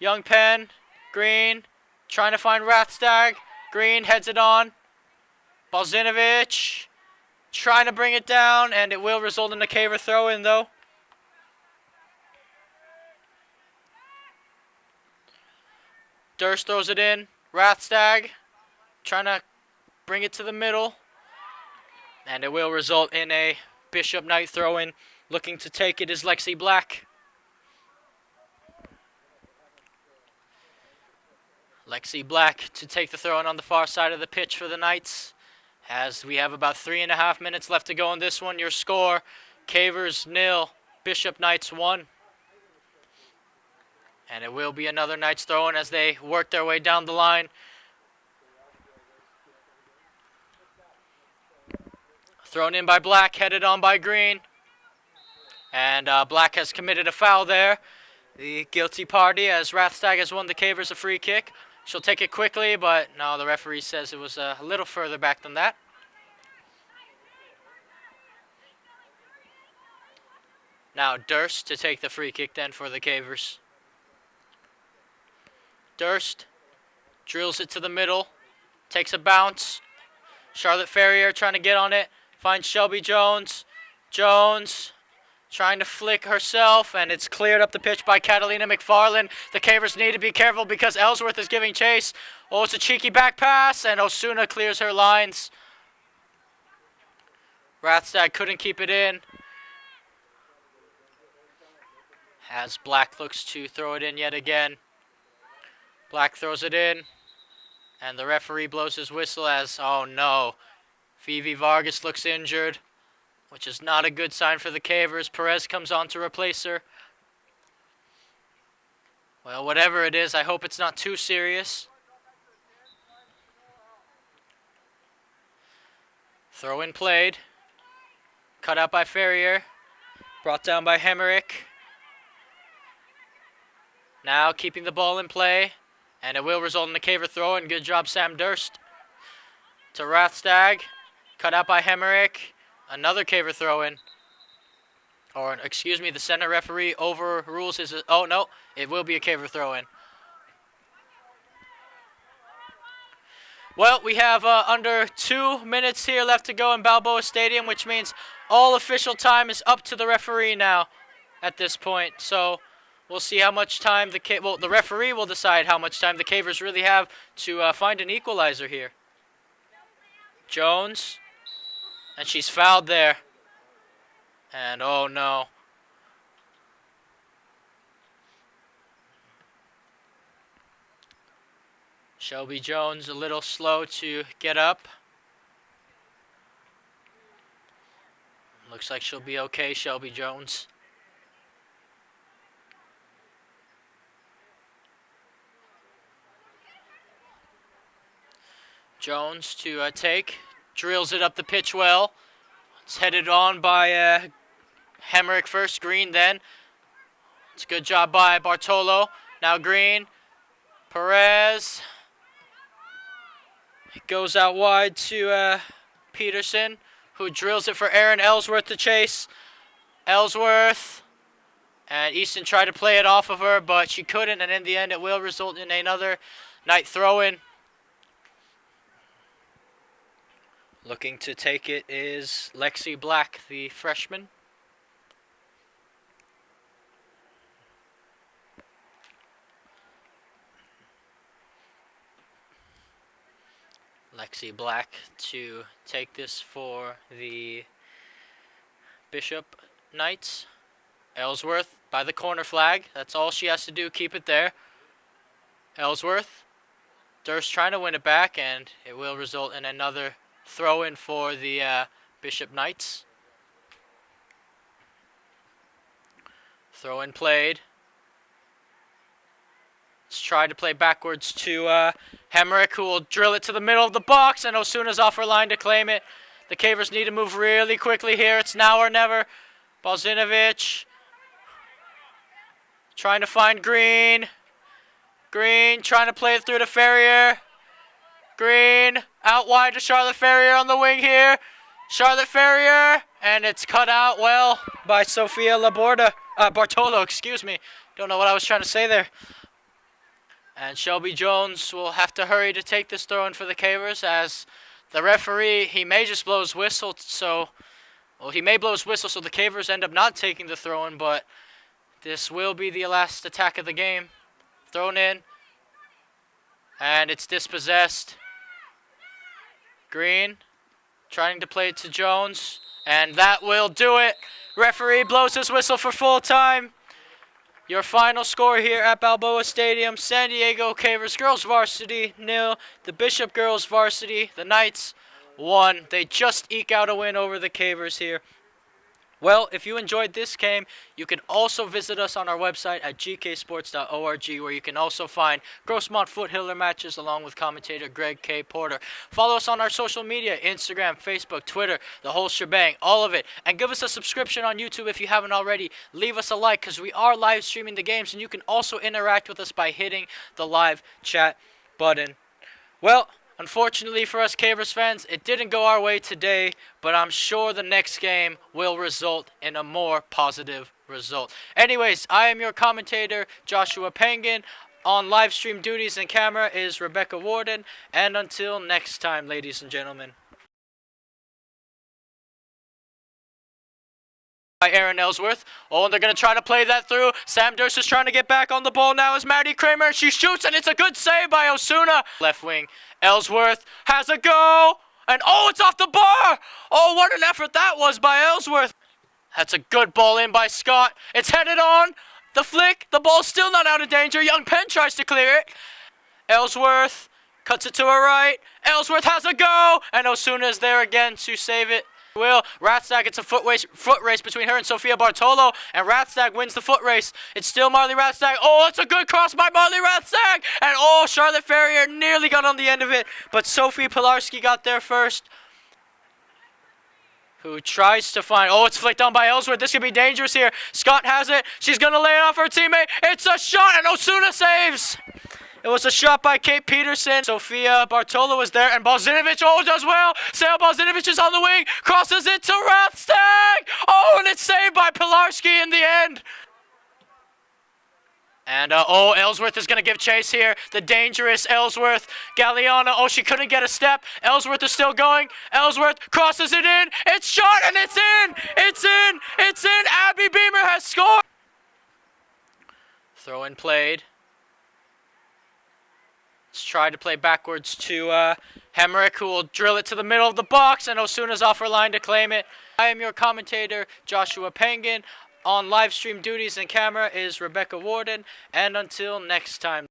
Young Penn. Green trying to find Rathstag. Green heads it on. Balzinovich trying to bring it down, and it will result in a Caver throw-in though. Durst throws it in. Rathstag trying to bring it to the middle. And it will result in a Bishop Knight throw-in. Looking to take it is Lexi Black. Lexi Black to take the throw-in on the far side of the pitch for the Knights. As we have about 3.5 minutes left to go in this one. Your score, Cavers 0, Bishop Knights 1. And it will be another Knights throw-in as they work their way down the line. Thrown in by Black, headed on by Green. And Black has committed a foul there. The guilty party as Rathstag has won the Cavers a free kick. She'll take it quickly, but no, the referee says it was a little further back than that. Now Durst to take the free kick then for the Cavers. Durst drills it to the middle, takes a bounce. Charlotte Ferrier trying to get on it, finds Shelby Jones. Jones trying to flick herself, and it's cleared up the pitch by Catalina McFarland. The Cavers need to be careful because Ellsworth is giving chase. Oh, it's a cheeky back pass, and Osuna clears her lines. Rathstag couldn't keep it in. As Black looks to throw it in yet again. Black throws it in, and the referee blows his whistle as, oh no, Vivi Vargas looks injured, which is not a good sign for the Cavers. Perez comes on to replace her. Well, whatever it is, I hope it's not too serious. Throw in played. Cut out by Ferrier. Brought down by Hemerick. Now keeping the ball in play. And it will result in a Caver throw-in. Good job, Sam Durst. To Rathstag. Cut out by Hemerick. Another Caver throw-in. Or, excuse me, the center referee overrules his... Oh, no. It will be a Caver throw-in. Well, we have under 2 minutes here left to go in Balboa Stadium, which means all official time is up to the referee now at this point. So we'll see how much time the referee will decide how much time the Cavers really have to find an equalizer here. Jones, and she's fouled there. And oh no. Shelby Jones a little slow to get up. Looks like she'll be okay, Shelby Jones. Jones to take. Drills it up the pitch well. It's headed on by Hemrick first, Green then. It's a good job by Bartolo. Now Green. Perez. It goes out wide to Peterson, who drills it for Aaron Ellsworth to chase. Ellsworth. And Easton tried to play it off of her, but she couldn't, and in the end it will result in another Knight throw-in. Looking to take it is Lexi Black, the freshman. Lexi Black to take this for the Bishop Knights. Ellsworth by the corner flag. That's all she has to do, keep it there. Ellsworth. Durst trying to win it back, and it will result in another throw-in for the Bishop Knights. Throw-in played. Let's try to play backwards to Hemrick, who will drill it to the middle of the box, and Osuna's off her line to claim it. The Cavers need to move really quickly here. It's now or never. Balzinovich trying to find Green. Green trying to play it through to Ferrier. Green out wide to Charlotte Ferrier on the wing here. Charlotte Ferrier, and it's cut out well by Sofia Bartolo, excuse me. Don't know what I was trying to say there. And Shelby Jones will have to hurry to take this throw-in for the Cavers, as the referee, he may just blow his whistle, so the Cavers end up not taking the throw-in, but this will be the last attack of the game. Thrown in, and it's dispossessed. Green trying to play it to Jones, and that will do it. Referee blows his whistle for full time. Your final score here at Balboa Stadium: San Diego Cavers Girls Varsity 0, the Bishop Girls Varsity, the Knights 1. They just eke out a win over the Cavers here. Well, if you enjoyed this game, you can also visit us on our website at gksports.org, where you can also find Grossmont Foothiller matches along with commentator Greg K. Porter. Follow us on our social media: Instagram, Facebook, Twitter, the whole shebang, all of it. And give us a subscription on YouTube if you haven't already. Leave us a like, because we are live streaming the games, and you can also interact with us by hitting the live chat button. Well, unfortunately for us Cavers fans, it didn't go our way today, but I'm sure the next game will result in a more positive result. Anyways, I am your commentator, Joshua Penguin. On live stream duties and camera is Rebecca Warden. And until next time, ladies and gentlemen. By Aaron Ellsworth. Oh, and they're going to try to play that through. Sam Durst is trying to get back on the ball now as Maddie Kramer. She shoots, and it's a good save by Osuna. Left wing. Ellsworth has a go. And oh, it's off the bar. Oh, what an effort that was by Ellsworth. That's a good ball in by Scott. It's headed on. The flick. The ball's still not out of danger. Young Penn tries to clear it. Ellsworth cuts it to her right. Ellsworth has a go. And Osuna is there again to save it. Rathstag gets a foot race between her and Sofia Bartolo, and Rathstag wins the foot race. It's still Marley Rathstag. Oh, it's a good cross by Marley Rathstag, and oh, Charlotte Ferrier nearly got on the end of it, but Sophie Pilarski got there first. Who tries to find, oh, it's flicked on by Ellsworth. This could be dangerous here. Scott has it. She's going to lay it off her teammate. It's a shot, and Osuna saves. It was a shot by Kate Peterson. Sofia Bartolo was there, and Balzinovich, oh, does well. Sale Balzinovich is on the wing, crosses it to Rathstag. Oh, and it's saved by Pilarski in the end. And, oh, Ellsworth is going to give chase here. The dangerous Ellsworth. Galliano, oh, she couldn't get a step. Ellsworth is still going. Ellsworth crosses it in. It's shot, and it's in. It's in. It's in. Abby Beamer has scored. Throw in played. Let's try to play backwards to Hemrick, who will drill it to the middle of the box, and Osuna's off her line to claim it. I am your commentator, Joshua Penguin. On live stream duties and camera is Rebecca Warden, and until next time.